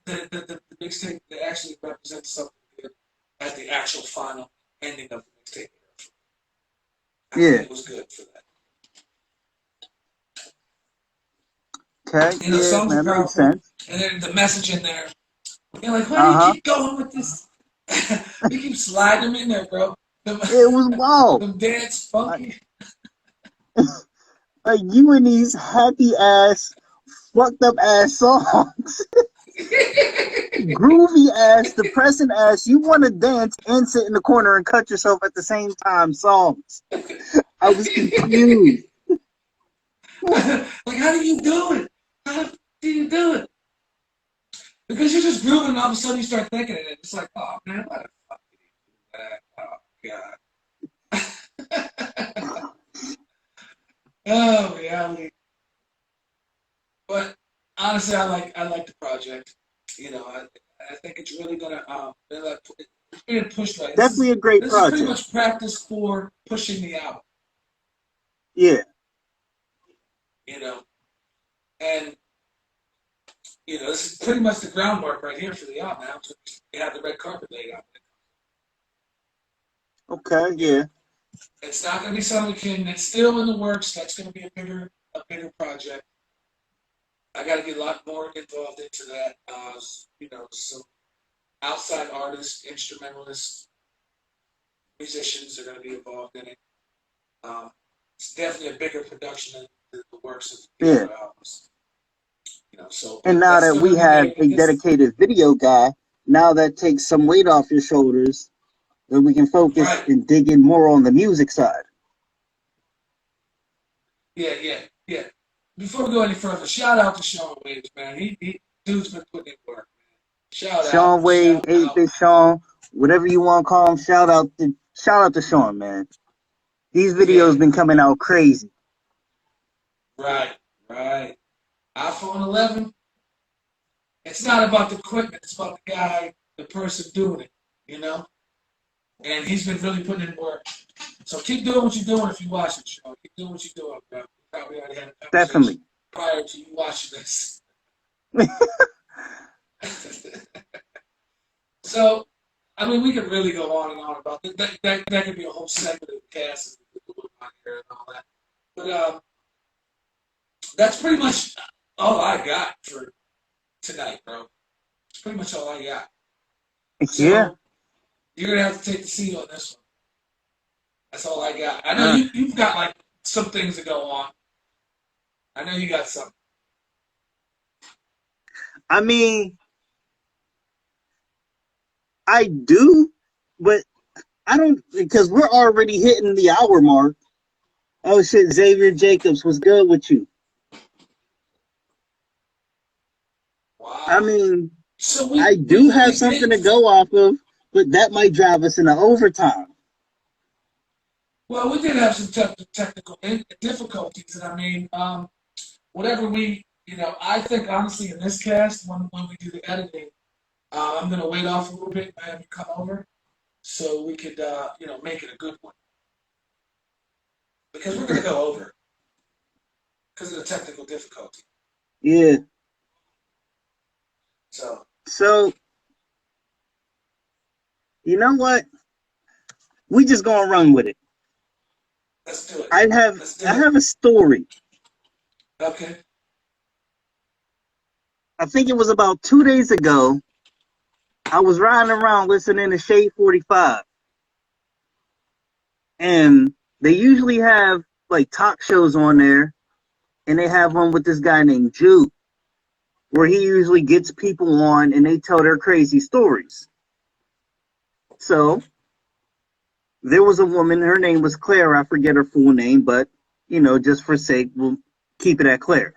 the mixtape actually represents something good at the actual final ending of the mixtape. I think
Yeah.
it was good for that.
Okay.
You know,
Yeah,
songs are
that makes
powerful,
sense.
and then the message in there. You're like, why do
Uh
you
huh.
keep going with this? You keep sliding them in there, bro. Them,
It was wild.
them dance
Like,
funky.
like you and these happy ass, fucked up ass songs, groovy ass, depressing ass. You want to dance and sit in the corner and cut yourself at the same time. Songs. I was confused.
Like, how do you do it? How do you do it? Because you're just grooving, and all of a sudden you start thinking it, and it's like, oh man, why the fuck did he do that? Oh god. Oh reality. But honestly, I like the project. You know, I think it's really gonna it's being pushed right.
Definitely a great
This is pretty
project.
much practice for pushing the album.
Yeah.
You know, and you know this is pretty much the groundwork right here for the album. Now we have the red carpet laid out.
Okay.
You know,
Yeah.
it's not gonna be Son of a King. It's still in the works. That's gonna be a bigger project. I got to get a lot more involved into that. You know, some outside artists, instrumentalists, musicians are going to be involved in it. It's definitely a bigger production than the works of the
Yeah.
other albums. You know, so
And
but
now
that's
that
still
we
going to be
have
big. But
a
this,
dedicated video guy, now that takes some weight off your shoulders, then we can focus
right?
and dig in more on the music side.
Yeah. Before we go any further, shout out to Sean Waves, man. He dude's been putting in work. Man.
Sean Wave,
Shout
8
out.
Bit Sean, whatever you want to call him, shout out to shout out to Sean, man. These videos been coming out crazy.
Right. iPhone 11. It's not about the equipment. It's about the guy, the person doing it. You know. And he's been really putting in work. So keep doing what you're doing if you watch it, Sean. Keep doing what you're doing, bro. We probably already had a conversation
Definitely.
prior to you watching this. So, I mean, we could really go on and on about that. That could be a whole segment of the cast and all that. But that's pretty much all I got for tonight, bro. It's pretty much all I got. So,
Yeah.
you're gonna have to take the seat on this one. That's all I got. I know you've got like some things to go on. I know you got something.
I mean, I do, but I don't, because we're already hitting the hour mark. Oh shit, Xavier Jacobs was good with you.
Wow.
I mean,
so
I do have something to go off of, but that might drive us into overtime.
Well, we did have some technical difficulties, and I mean, whatever I think honestly in this cast, when we do the editing, I'm gonna wait off a little bit and have you come over, so we could make it a good one, because we're gonna go over because of the technical difficulty.
Yeah.
So
you know what? We just gonna run with it.
Let's do it.
I have a story.
Okay.
I think it was about 2 days ago. I was riding around listening to Shade 45. And they usually have like talk shows on there. And they have one with this guy named Jude, where he usually gets people on and they tell their crazy stories. So there was a woman, her name was Claire. I forget her full name, but just for sake, we'll keep it at Claire.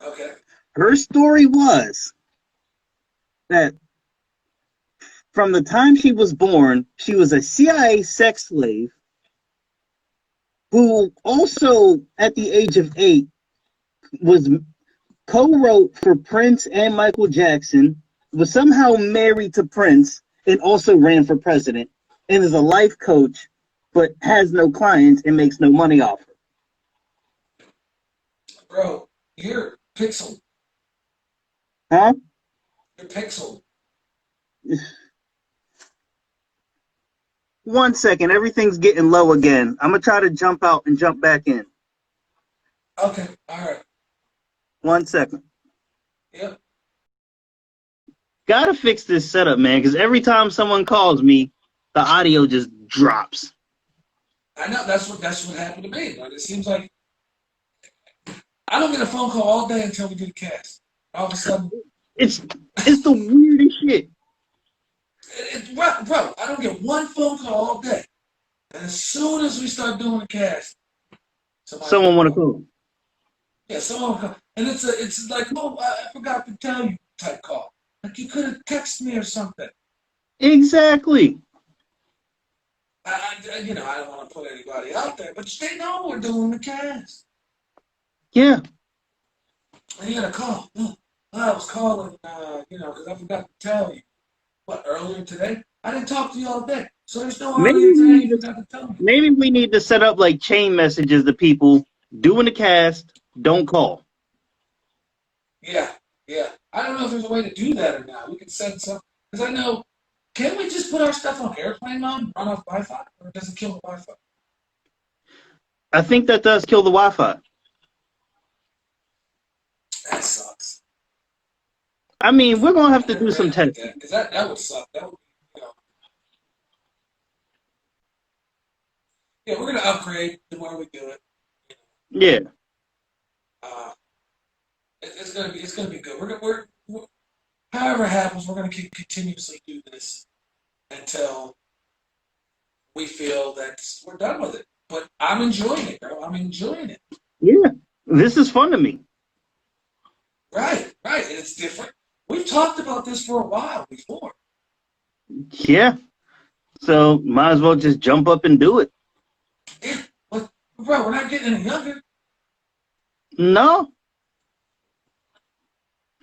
Okay.
Her story was that from the time she was born, she was a CIA sex slave who also, at the age of 8, was co-wrote for Prince and Michael Jackson, was somehow married to Prince, and also ran for president, and is a life coach, but has no clients and makes no money off it.
Bro, you're pixel.
Huh?
You're pixel.
1 second, everything's getting low again. I'm gonna try to jump out and jump back in.
Okay, all right.
1 second.
Yep.
Gotta fix this setup, man, because every time someone calls me, the audio just drops.
I know that's what happened to me. Like, it seems like I don't get a phone call all day until we do the cast. All of a sudden,
it's the weirdest shit.
Bro, I don't get one phone call all day, and as soon as we start doing the cast,
someone want to call.
Yeah, someone call, and it's like, oh, I forgot to tell you type call. Like, you could have texted me or something.
Exactly.
I don't want to put anybody out there, but they know we're doing the cast.
Yeah.
And you got a call. I was calling, because I forgot to tell you. What, earlier today? I didn't talk to you all day, so there's no earlier today you forgot to tell me.
Maybe we need to set up like chain messages to people doing the cast. Don't call.
Yeah. I don't know if there's a way to do that or not. We could send some, because I know. Can't we just put our stuff on airplane mode, run off Wi-Fi, or does it kill the Wi-Fi?
I think that does kill the Wi-Fi.
That sucks.
I mean, we're gonna have to do some testing.
Because that would suck. That would, Yeah, we're gonna upgrade the more we do it.
Yeah.
It's gonna be good. We're however it happens, we're gonna continuously do this until we feel that we're done with it. But I'm enjoying it, bro. I'm enjoying it.
Yeah, this is fun to me.
Right. And it's different. We've talked about this for a while before.
Yeah. So might as well just jump up and do it.
Yeah, but bro, we're not getting any younger,
No,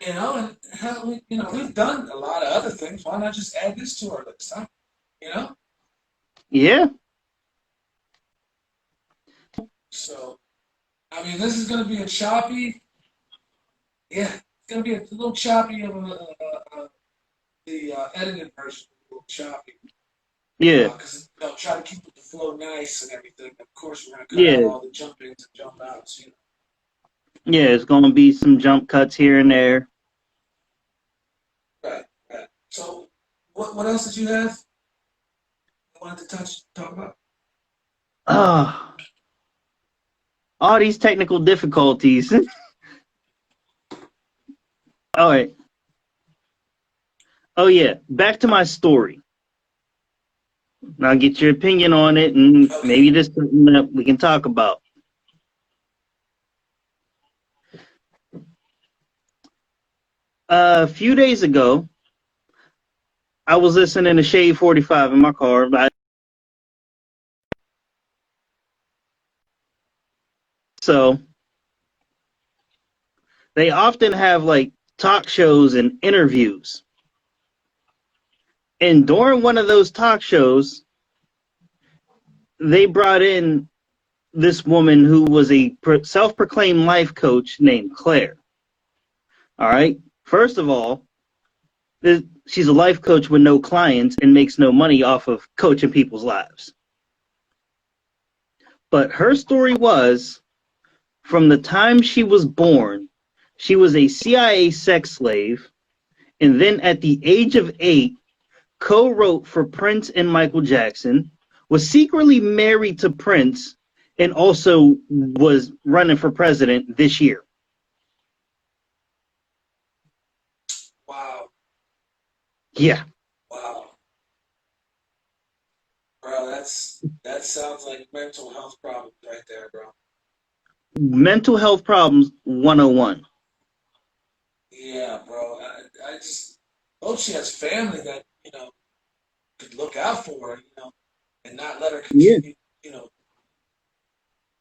you know, and hell, we've done a lot of other things. Why not just add this to our list, huh? You know?
yeah,
So, I mean, this is going to be a choppy, yeah, it's going to be a little choppy of the edited version, a little choppy.
yeah,
Because try to keep the flow nice and everything. Of course, we're going to cut out
yeah,
all the jump ins and jump outs,
yeah. It's gonna be some jump cuts here and there.
Right, right. So, what else did you have? You wanted to talk about?
Ah, all these technical difficulties. All right. Oh yeah, back to my story. Now get your opinion on it, and
Okay.
maybe this is something that we can talk about. A few days ago, I was listening to Shade 45 in my car. So they often have like talk shows and interviews. And during one of those talk shows, they brought in this woman who was a self-proclaimed life coach named Claire. All right. First of all, she's a life coach with no clients and makes no money off of coaching people's lives. But her story was from the time she was born, she was a CIA sex slave. And then at the age of 8, co-wrote for Prince and Michael Jackson, was secretly married to Prince, and also was running for president this year.
Wow,
Yeah.
wow, bro. That sounds like mental health problems right there, bro.
Mental health problems 101.
Yeah, bro. I just hope she has family that could look out for her, and not let her
Yeah.
continue,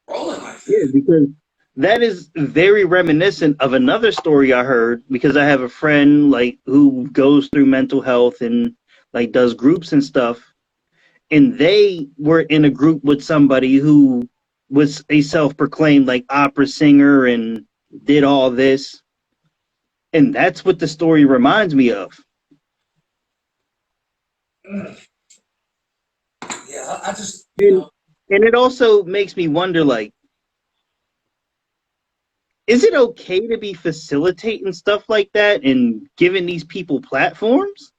rolling like
Yeah,
that.
because that is very reminiscent of another story I heard, because I have a friend like who goes through mental health and like does groups and stuff, and they were in a group with somebody who was a self-proclaimed like opera singer and did all this, and that's what the story reminds me of.
Mm. Yeah, I just,
and and it also makes me wonder, like, is it okay to be facilitating stuff like that and giving these people platforms?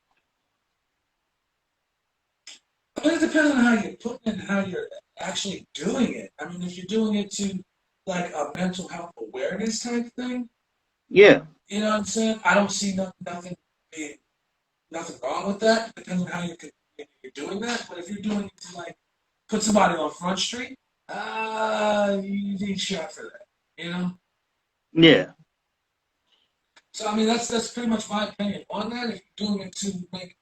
I mean, it depends on how you're putting it and how you're actually doing it. I mean, if you're doing it to like a mental health awareness type thing,
Yeah,
you know what I'm saying? I don't see being, nothing wrong with that. Depends on how you're doing that. But if you're doing it to like put somebody on Front Street, you need shot for that. You know.
yeah,
So I mean, that's pretty much my opinion on that. If you're doing it to make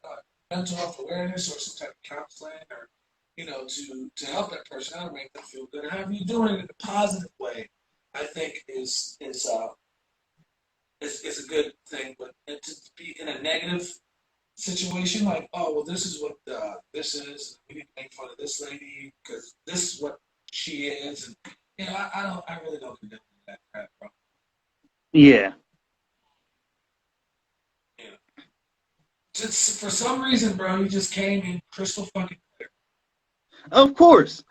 mental health awareness or some type of counseling, or to help that person out, or make them feel good, and however you're doing it in a positive way, I think is a good thing. But to be in a negative situation, like, oh well, this is what this is. We need to make fun of this lady because this is what she is, and I really don't condone that crap, bro.
yeah.
You know, just for some reason, bro, you just came in crystal fucking clear.
Of course,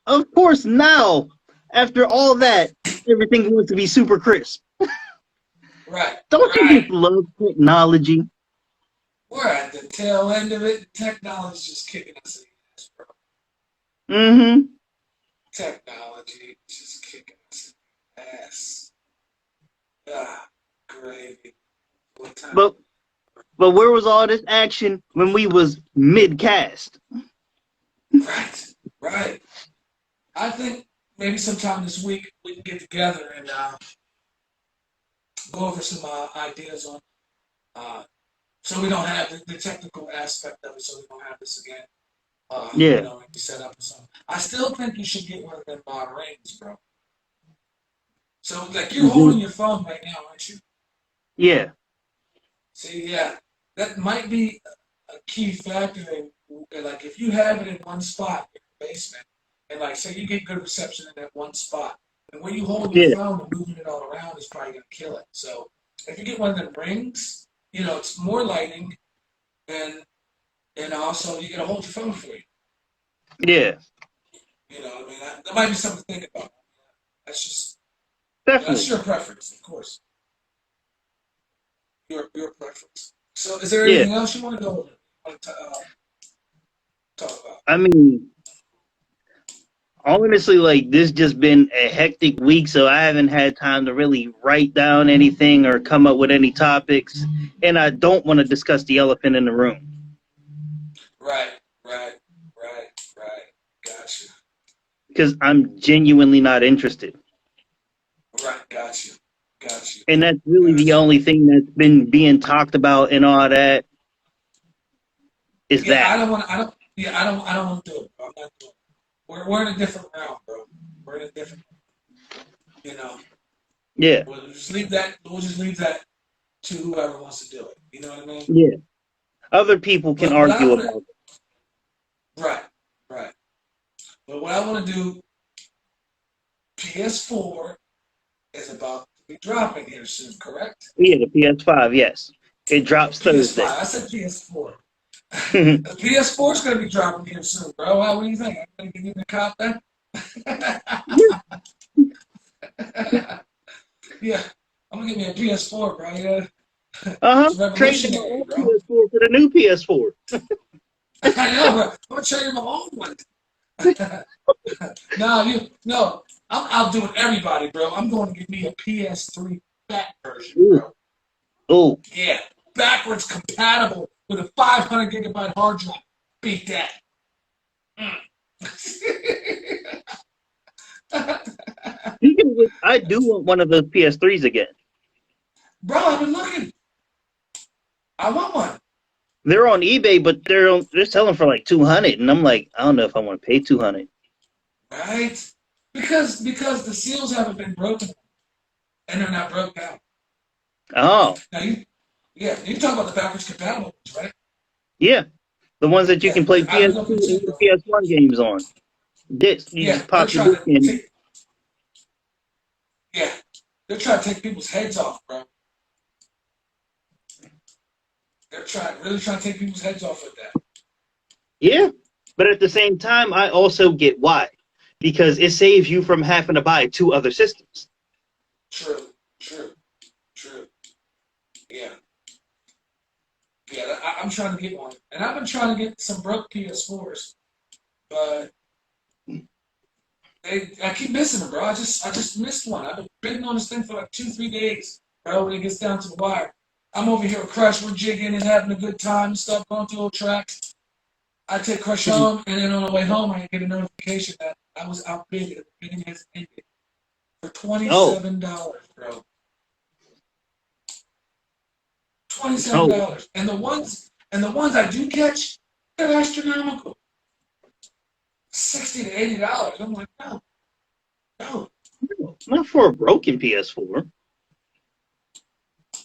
of course. Now, after all that, everything wants to be super crisp.
Right,
Don't you
right.
just love technology?
We're at the tail end of it. Technology's just kicking us in the ass, bro.
Mm-hmm.
Technology just kicking us in the ass. Ah, gravy. What time?
But where was all this action when we was mid cast?
Right, right. I think maybe sometime this week we can get together and go over some ideas on, uh, so we don't have the technical aspect of it, so we don't have this again.
Yeah.
When you set up or something. I still think you should get one of them rings, bro. So, like, you're
Mhm.
holding your phone right now, aren't you?
Yeah.
See, yeah, that might be a key factor. Like, if you have it in one spot in your basement, and like, say you get good reception in that one spot, and when you hold your
Yeah.
phone and moving it all around is probably gonna kill it. So, if you get one of them rings, it's more lighting, and also you get to hold your phone for you.
Yeah.
I mean, that might be something to think about. That's just that's
Definitely.
your preference, of course. Your preference. So, is there
Yeah.
anything else you want to go over? Want to talk about?
I mean, honestly, like this just been a hectic week, so I haven't had time to really write down anything or come up with any topics. And I don't want to discuss the elephant in the room
Right, right, right. Gotcha.
because I'm genuinely not interested.
Right, gotcha,
And that's really the
gotcha.
only thing that's been being talked about and all that is
Yeah,
that.
I don't want. I don't. Yeah, I don't want to do it. Bro. I'm not doing it. We're in a different realm, bro. We're in a different. You know,
Yeah.
we'll just leave that. We'll just leave that to whoever wants to do it. You know what I mean?
Yeah. Other people can
But what I
argue
want to.
about
Right, right. But what I want to do. PS4 is about to be dropping here soon, correct?
it. Yeah, the PS5, yes. It
Or
drops Thursday.
PS5. I said PS4. The PS4 is going to be dropping here soon, bro. What do you think? I'm going to give you the cop then? Yeah, I'm going to give me a PS4, bro. Yeah.
Uh-huh.
It's
Trade in my
revolutionary,
old
bro.
PS4 for the new PS4.
I know, bro. I'm going to show you my old one. No. I'm outdoing everybody, bro. I'm going to give me a PS3 fat version,
Ooh.
bro.
Oh.
Yeah, backwards compatible with a 500 gigabyte hard drive. Beat that. Mm.
Speaking of which, I do want one of those PS3s again.
Bro, I've been looking. I want one.
They're on eBay, but they're selling for like 200, and I'm like, I don't know if I want to pay 200.
Right? Because the seals haven't been broken and they're not broke down.
Oh,
Now you talk about the backwards compatible ones, right?
yeah, the ones that you
Yeah,
can play
I've been
PS2
looking too,
and
bro.
PS1 games on. Disc, you
Yeah,
just
they're
pop the
trying
disc
to
in.
take yeah, they're trying to take people's heads off, bro. They're really trying to take people's heads off with that.
Yeah, but at the same time, I also get why, because it saves you from having to buy two other systems.
True, true, true. Yeah. Yeah, I'm trying to get one, and I've been trying to get some broke PS4s, but I keep missing them, bro. I just missed one. I've been bidding on this thing for like 2, 3 days, bro. When it gets down to the wire, I'm over here with Crush. We're jigging and having a good time and stuff, going through old tracks. I take Crush home, and then on the way home, I get a notification that I was outbid and the bidding has ended for
Oh,
$27, bro. Twenty-seven
oh,
dollars, and the ones I do catch, they're astronomical. $60 to $80. I'm like, no.
not for a broken PS4.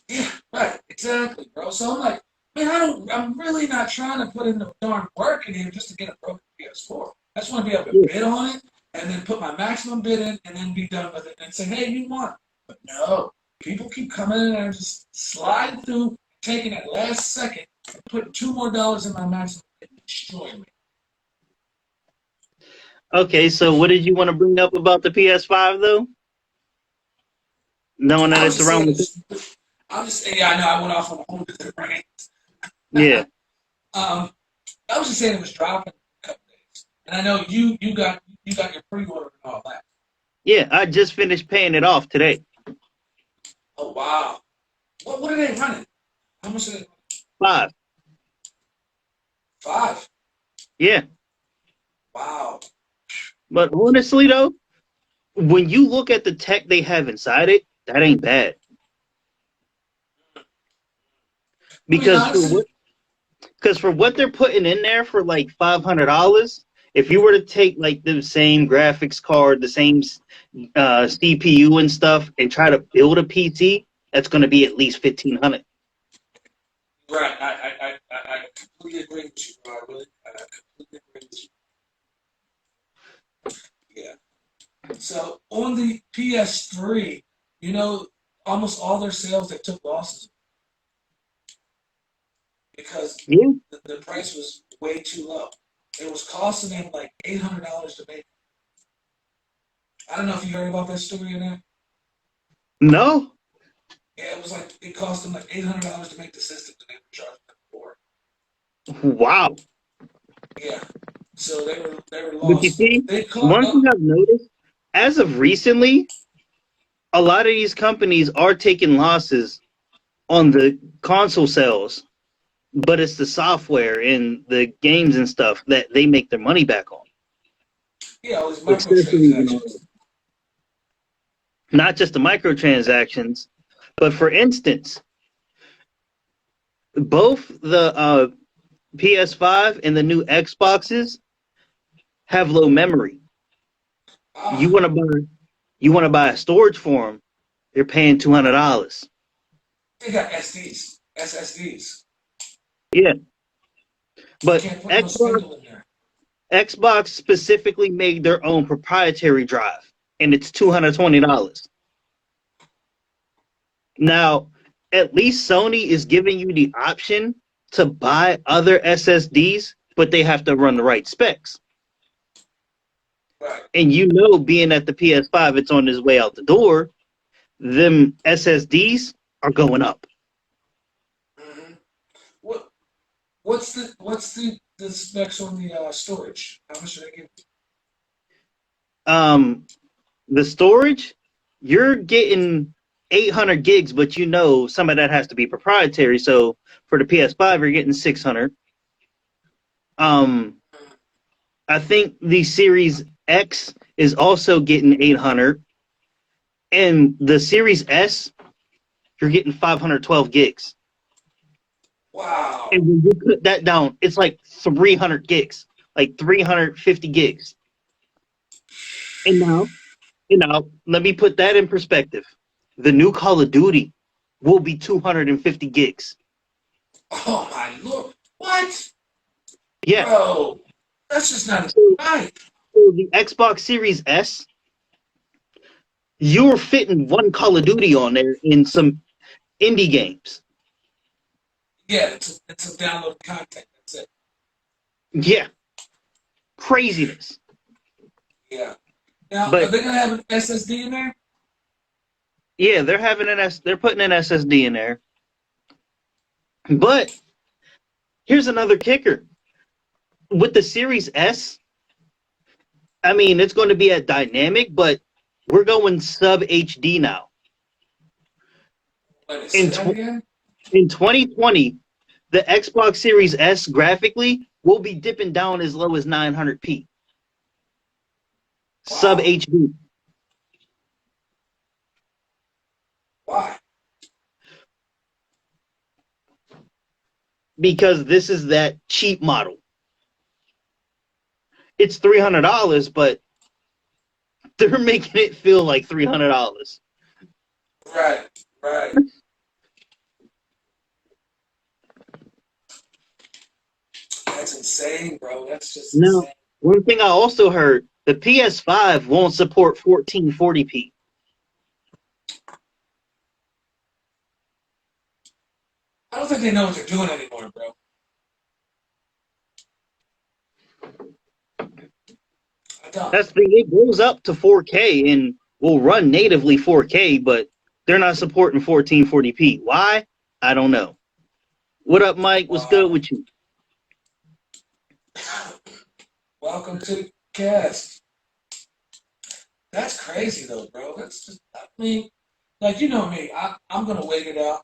Yeah, right, exactly, bro. So I'm like, man, I'm really not trying to put in the darn work in here just to get a broken PS4. I just want to be able to
Yeah.
bid on it and then put my maximum bid in and then be done with it and say, hey, you won. But no, people keep coming in and just sliding through, taking that last second and putting $2 more in my maximum bid and destroying me.
Okay, so what did you want to bring up about the PS5 though? Knowing that
I was
it's
just
around
saying,
the
yeah, I know I went off on a whole different rant.
yeah,
I was just saying it was dropping in a couple days, and I know you got your pre-order and all that.
yeah. I just finished paying it off today.
Oh wow, what are they running? How much are they?
5.
5.
Yeah,
Wow.
but honestly though, when you look at the tech they have inside it, that ain't bad.
I mean,
Because for
honestly,
what Because for what they're putting in there for like $500, if you were to take like the same graphics card, the same CPU and stuff, and try to build a PC, that's going to be at least 1,500.
Right. I completely agree with you, bro. I completely agree with you. Yeah. So on the PS3, you know, almost all their sales they took losses because
Yeah.
the price was way too low. It was costing them like $800 to make. I don't know if you heard about that story or not.
No.
Yeah, it was like it cost them like $800 to make the system that they were charging them for.
Wow.
Yeah, so they were
But you
lost.
see,
They caught
one thing
up.
I've noticed, as of recently, a lot of these companies are taking losses on the console sales, but it's the software and the games and stuff that they make their money back on.
Yeah, all these
Accessories and all
microtransactions.
that. Not just the microtransactions, but for instance, both the PS5 and the new Xboxes have low memory. You
Ah,
want to buy a storage for them, you're paying $200.
they got SSDs.
Yeah,
You
but
can't put no spindle in there.
Xbox specifically made their own proprietary drive, and it's $220. Now, at least Sony is giving you the option to buy other SSDs, but they have to run the right specs.
Right.
And you know, being at the PS5, it's on its way out the door. Them SSDs are going up.
hmm What what's the specs on the storage? How much should I give?
The storage, you're getting 800 gigs, but you know some of that has to be proprietary. So for the PS5, you're getting 600. Um, I think the Series X is also getting 800, and the Series S, you're getting 512 gigs.
Wow.
And when you put that down, it's like 300 gigs, like 350 gigs. And now, let me put that in perspective. The new Call of Duty will be 250 gigs.
Oh my lord. What?
Yeah.
Bro, that's just not
So,
right.
so the Xbox Series S, you're fitting one Call of Duty on there in some indie games.
Yeah, it's a download content. That's it.
Yeah. Craziness.
Yeah. Now, are
But
they gonna have an SSD in there?
yeah, they're putting an SSD in there. But here's another kicker. With the Series S, I mean, it's going to be a dynamic, but we're going sub HD now.
Let me say
In
that again.
in 2020, the Xbox Series S graphically will be dipping down as low as 900p. Sub
Wow.
HD.
Why?
Because this is that cheap model. It's $300, but they're making it feel like $300.
Right. Right. That's insane, bro. That's just
Now,
insane.
one thing I also heard, the PS5 won't support 1440p.
I don't think they know what they're doing anymore, bro. I don't.
That's the thing. It goes up to 4K and will run natively 4K, but they're not supporting 1440p. Why? I don't know. What up, Mike? What's good
Wow.
with you?
Welcome to the cast. That's crazy though, bro. That's just I mean, like you know me, I'm gonna wait it out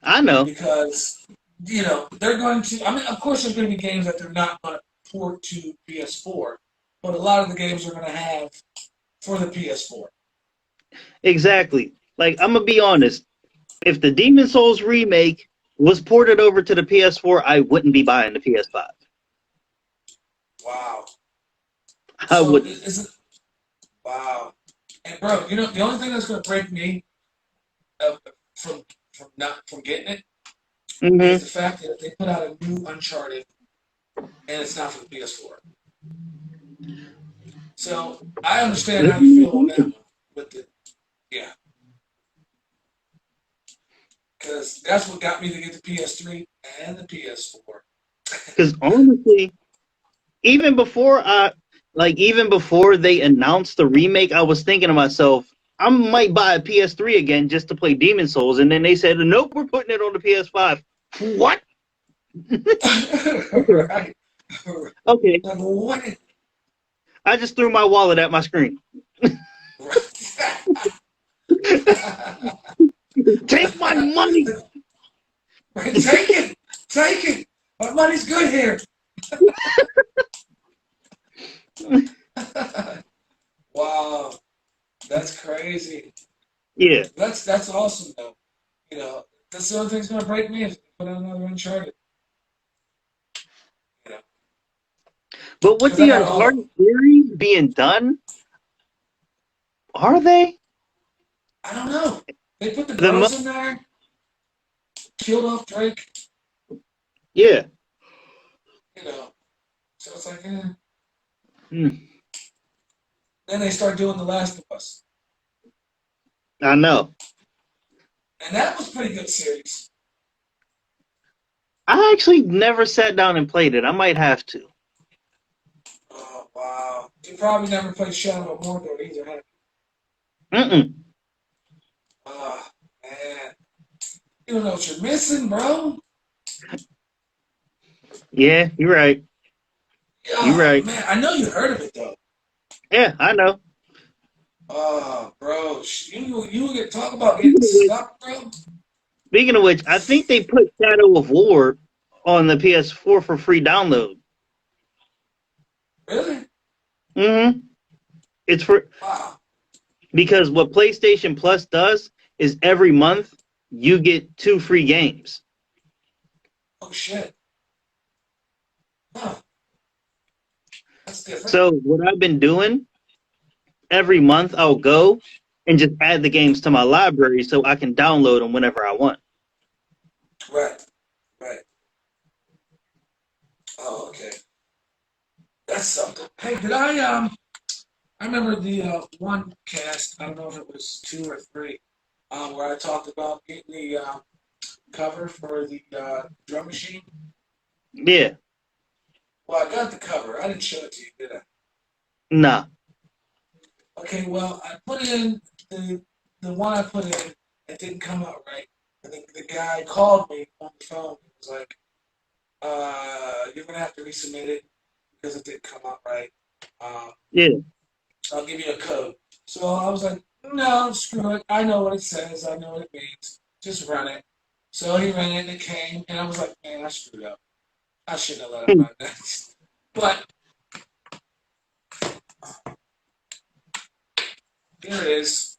I know.
because they're going to. I mean, of course, there's going to be games that they're not going to port to PS4, but a lot of the games are going to have for the PS4.
Exactly. Like, I'm going to be honest. If the Demon Souls remake was ported over to the PS4, I wouldn't be buying the PS5.
Wow.
I
So
would.
is it? Wow. And bro, you know the only thing that's gonna break me uh, from from getting it is
Hmm.
the fact that they put out a new Uncharted and it's not for the PS4. So I understand how you feel on that one. With the yeah, because that's what got me to get the PS3 and the PS4.
Because honestly, even before even before they announced the remake, I was thinking to myself, I might buy a PS3 again just to play Demon Souls, and then they said, nope, we're putting it on the PS5. What? Okay,
Right.
okay.
Like what?
I just threw my wallet at my screen. Take my money.
Take it, take it. My money's good here. Wow, that's crazy.
Yeah,
That's awesome though. You know, that's the only thing's gonna break me if they put out another Uncharted. You know,
but with
because I
the
got all of
Uncharted
them.
series being done, are they?
I don't know. They put the
The mo-
girls in there, killed off Drake.
yeah.
You know, so it's like,
Hmm.
then they start doing The Last of Us,
I know.
and that was a pretty good series.
I actually never sat down and played it. I might have to.
Oh wow! You probably never played Shadow of Mordor either, have you?
Mm-mm.
Oh man, you don't know what you're missing, bro.
Yeah, you're right. You're
Oh
right.
man, I know you heard of it though.
Yeah, I know.
Oh, bro, you get talk about getting
Speaking of which,
stuck, bro.
I think they put Shadow of War on the PS4 for free download.
Really?
Mm-hmm. It's for
Wow.
because what PlayStation Plus does is every month you get 2 free games.
Oh shit. Huh. That's different.
So what I've been doing every month, I'll go and just add the games to my library so I can download them whenever I want.
Right. Right. Oh, okay. That's something. Hey, did I remember the one cast. I don't know if it was two or three, where I talked about getting the cover for the drum machine.
Yeah,
Well, I got the cover. I didn't show it to you, did I?
nah.
Okay. Well, I put in the one I put in. It didn't come out right. And the guy called me on the phone. He was like, "You're gonna have to resubmit it because it didn't come out right. Um,
Yeah.
I'll give you a code." So I was like, "No, screw it. I know what it says. I know what it means. Just run it." So he ran it and it came, and I was like, "Man, I screwed up. I shouldn't have let him run that." But here it is.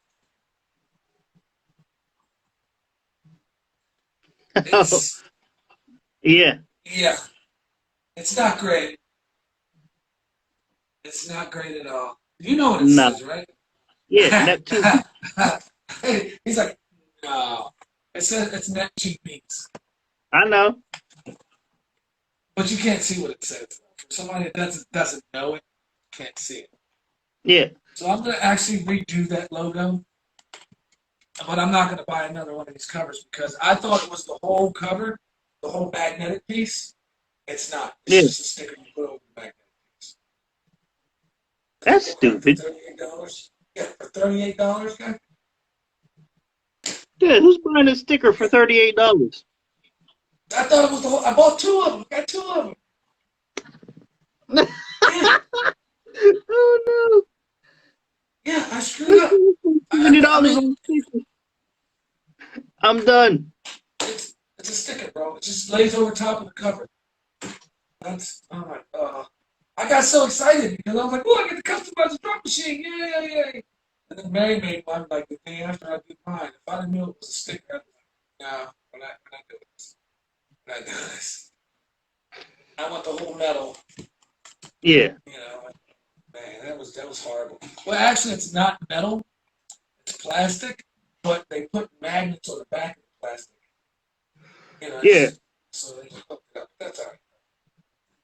It's
Yeah.
yeah. It's not great. It's not great at all. You know what it
Nah.
says, right?
Yeah. Neptune.
He's like, no. It says it's Neptune beats,
I know.
but you can't see what it says. For somebody that doesn't know it, can't see it.
Yeah.
So I'm gonna actually redo that logo, but I'm not gonna buy another one of these covers because I thought it was the whole cover, the whole magnetic piece. It's not. It's
Yeah.
just a sticker you put over the magnetic piece.
That's
Okay, for
stupid.
$38. Yeah, for $38, guy.
Yeah. Who's buying a sticker for $38?
I thought it was the whole. I bought two of them. Got two of them. Yeah,
Oh
yeah. I screwed
no.
up.
$70
I mean,
on a sticker. I'm done.
it's a sticker, bro. It just lays over top of the cover. That's I'm like, I got so excited because I was like, oh, I get to customize the drum machine, yay! And then Mary made mine like the day after I did mine. If I didn't know it was a sticker, I'd be like, no, we're not doing this.
Yeah.
You know, man, that was horrible. Well, actually, it's not metal; it's plastic, but they put magnets on the back of the plastic. You know,
Yeah.
so they just hooked it up. That's all right.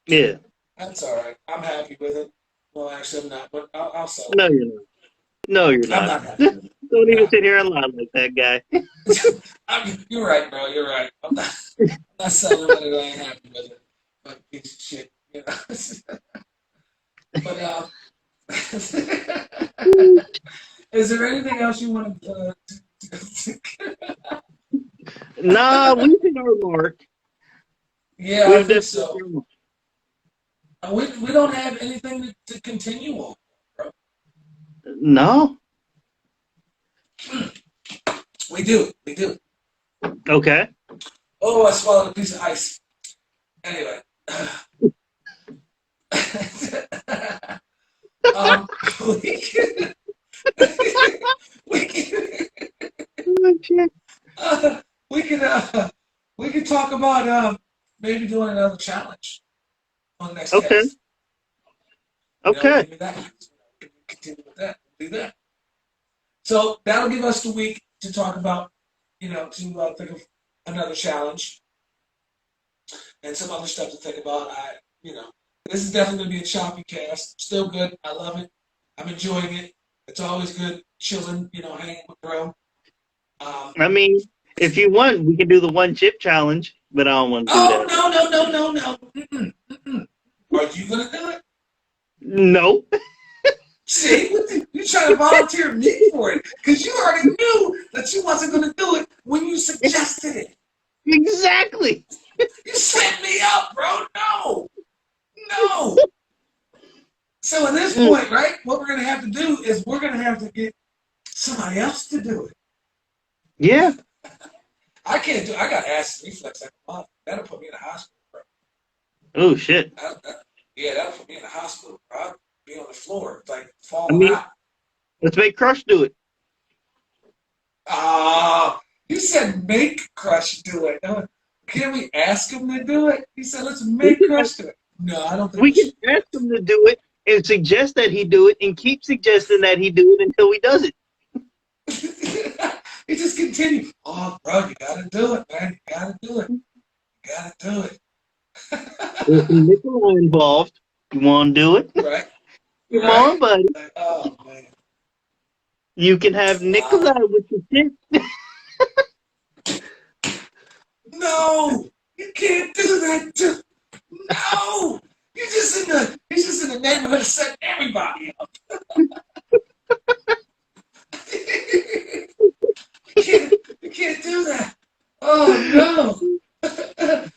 Yeah.
That's all right. I'm happy with it. Well, actually, I'm not, but I'll sell
No, you're not. No, you're
it. I'm
not.
not happy with it.
Don't
I'm
even
not.
sit here and lie like that guy.
You're right, bro. You're right. I'm not selling it. I ain't happy with it. But piece of shit. You know. But is there anything else you want to
Nah, we've hit our mark.
yeah, I
We've
think
definitely hit
so.
our mark.
We don't have anything to continue on, bro.
No.
We do. We do.
Okay.
Oh, I swallowed a piece of ice. Anyway. um, we can, we can,
Oh, shit.
uh, we can, uh, we can talk about maybe doing another challenge on the next
Okay.
cast.
Okay.
Maybe that. We can continue with that. Do that. So that'll give us the week to talk about, to think of another challenge and some other stuff to think about. This is definitely going to be a choppy cast. Still good. I love it. I'm enjoying it. It's always good chilling, hanging with bro.
I mean, if you want, we can do the one chip challenge, but I don't want to do
Oh,
that.
no. Mm-mm, mm-mm. Are you going to do it?
No.
See, you trying to volunteer me for it because you already knew that you wasn't going to do it when you suggested it.
Exactly.
You set me up, bro. No. So at this point, right, what we're going to have to do is we're going to have to get somebody else to do it.
Yeah.
I can't do it. I got acid reflux every month. That'll put me in the hospital, bro.
Oh, shit.
Yeah, that'll put me in the hospital, bro. I'll be on the floor, like
I
falling
mean,
out.
let's make Crush do it.
You said make Crush do it. Can't we ask him to do it? He said, let's make Crush do it. No, I don't think
We
we
can
should.
ask him to do it and suggest that he do it and keep suggesting that he do it until he does it.
He just continued. Oh, bro, you gotta do it, man. You gotta do it. You gotta do it.
There's some Nikolai involved. You want to do it?
Right?
Come
Right?
on, buddy.
Like, oh, man.
You can have
Wow.
Nikolai with your tip.
No! You can't do that. No! He's just in the neighborhood setting everybody up. You can't do that. Oh no.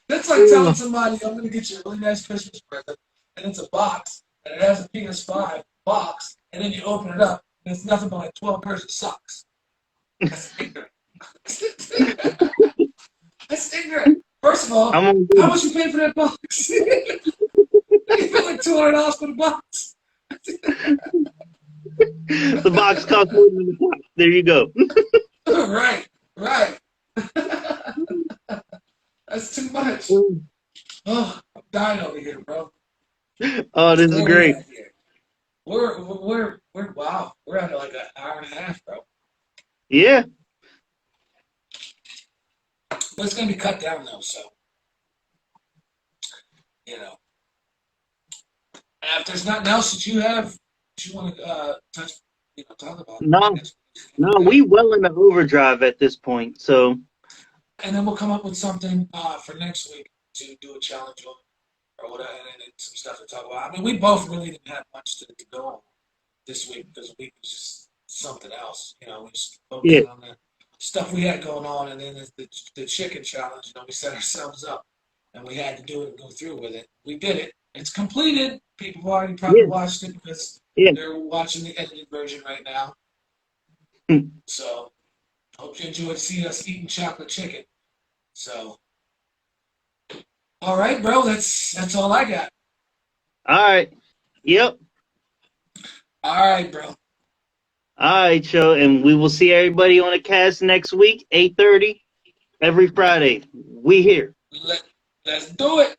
That's like telling somebody I'm gonna get you a really nice Christmas present and it's a box and it has a PS5 box and then you open it up and it's nothing but like 12 pairs of socks. That's ignorant. That's ignorant. First of all,
I'm
how
gonna
much you pay for that box? You pay like $200 for the box.
the box costs more than the box. There you go.
Right. That's too much. Oh, I'm dying over here, bro.
Oh, this is
Where we
great.
at here? We're wow. We're at like an hour and a half, bro.
Yeah.
But it's gonna be cut down though, so you know. And if there's nothing else that you have that you want to talk about,
No, no, we well in the overdrive at this point. So
and then we'll come up with something for next week to do a challenge on or whatever, and then some stuff to talk about. I mean, we both really didn't have much to go on this week because the week was just something else. We just
yeah,
focused on the stuff we had going on, and then the chicken challenge. We set ourselves up, and we had to do it and go through with it. We did it. It's completed. People have already probably
yeah,
watched it because
yeah.
they're watching the edited version right now. So, hope you enjoyed seeing us eating chocolate chicken. So, all right, bro. That's all I got.
All right. Yep.
All right, bro.
All right, Joe, and we will see everybody on the cast next week, 8:30 every Friday. We here.
Let's do it.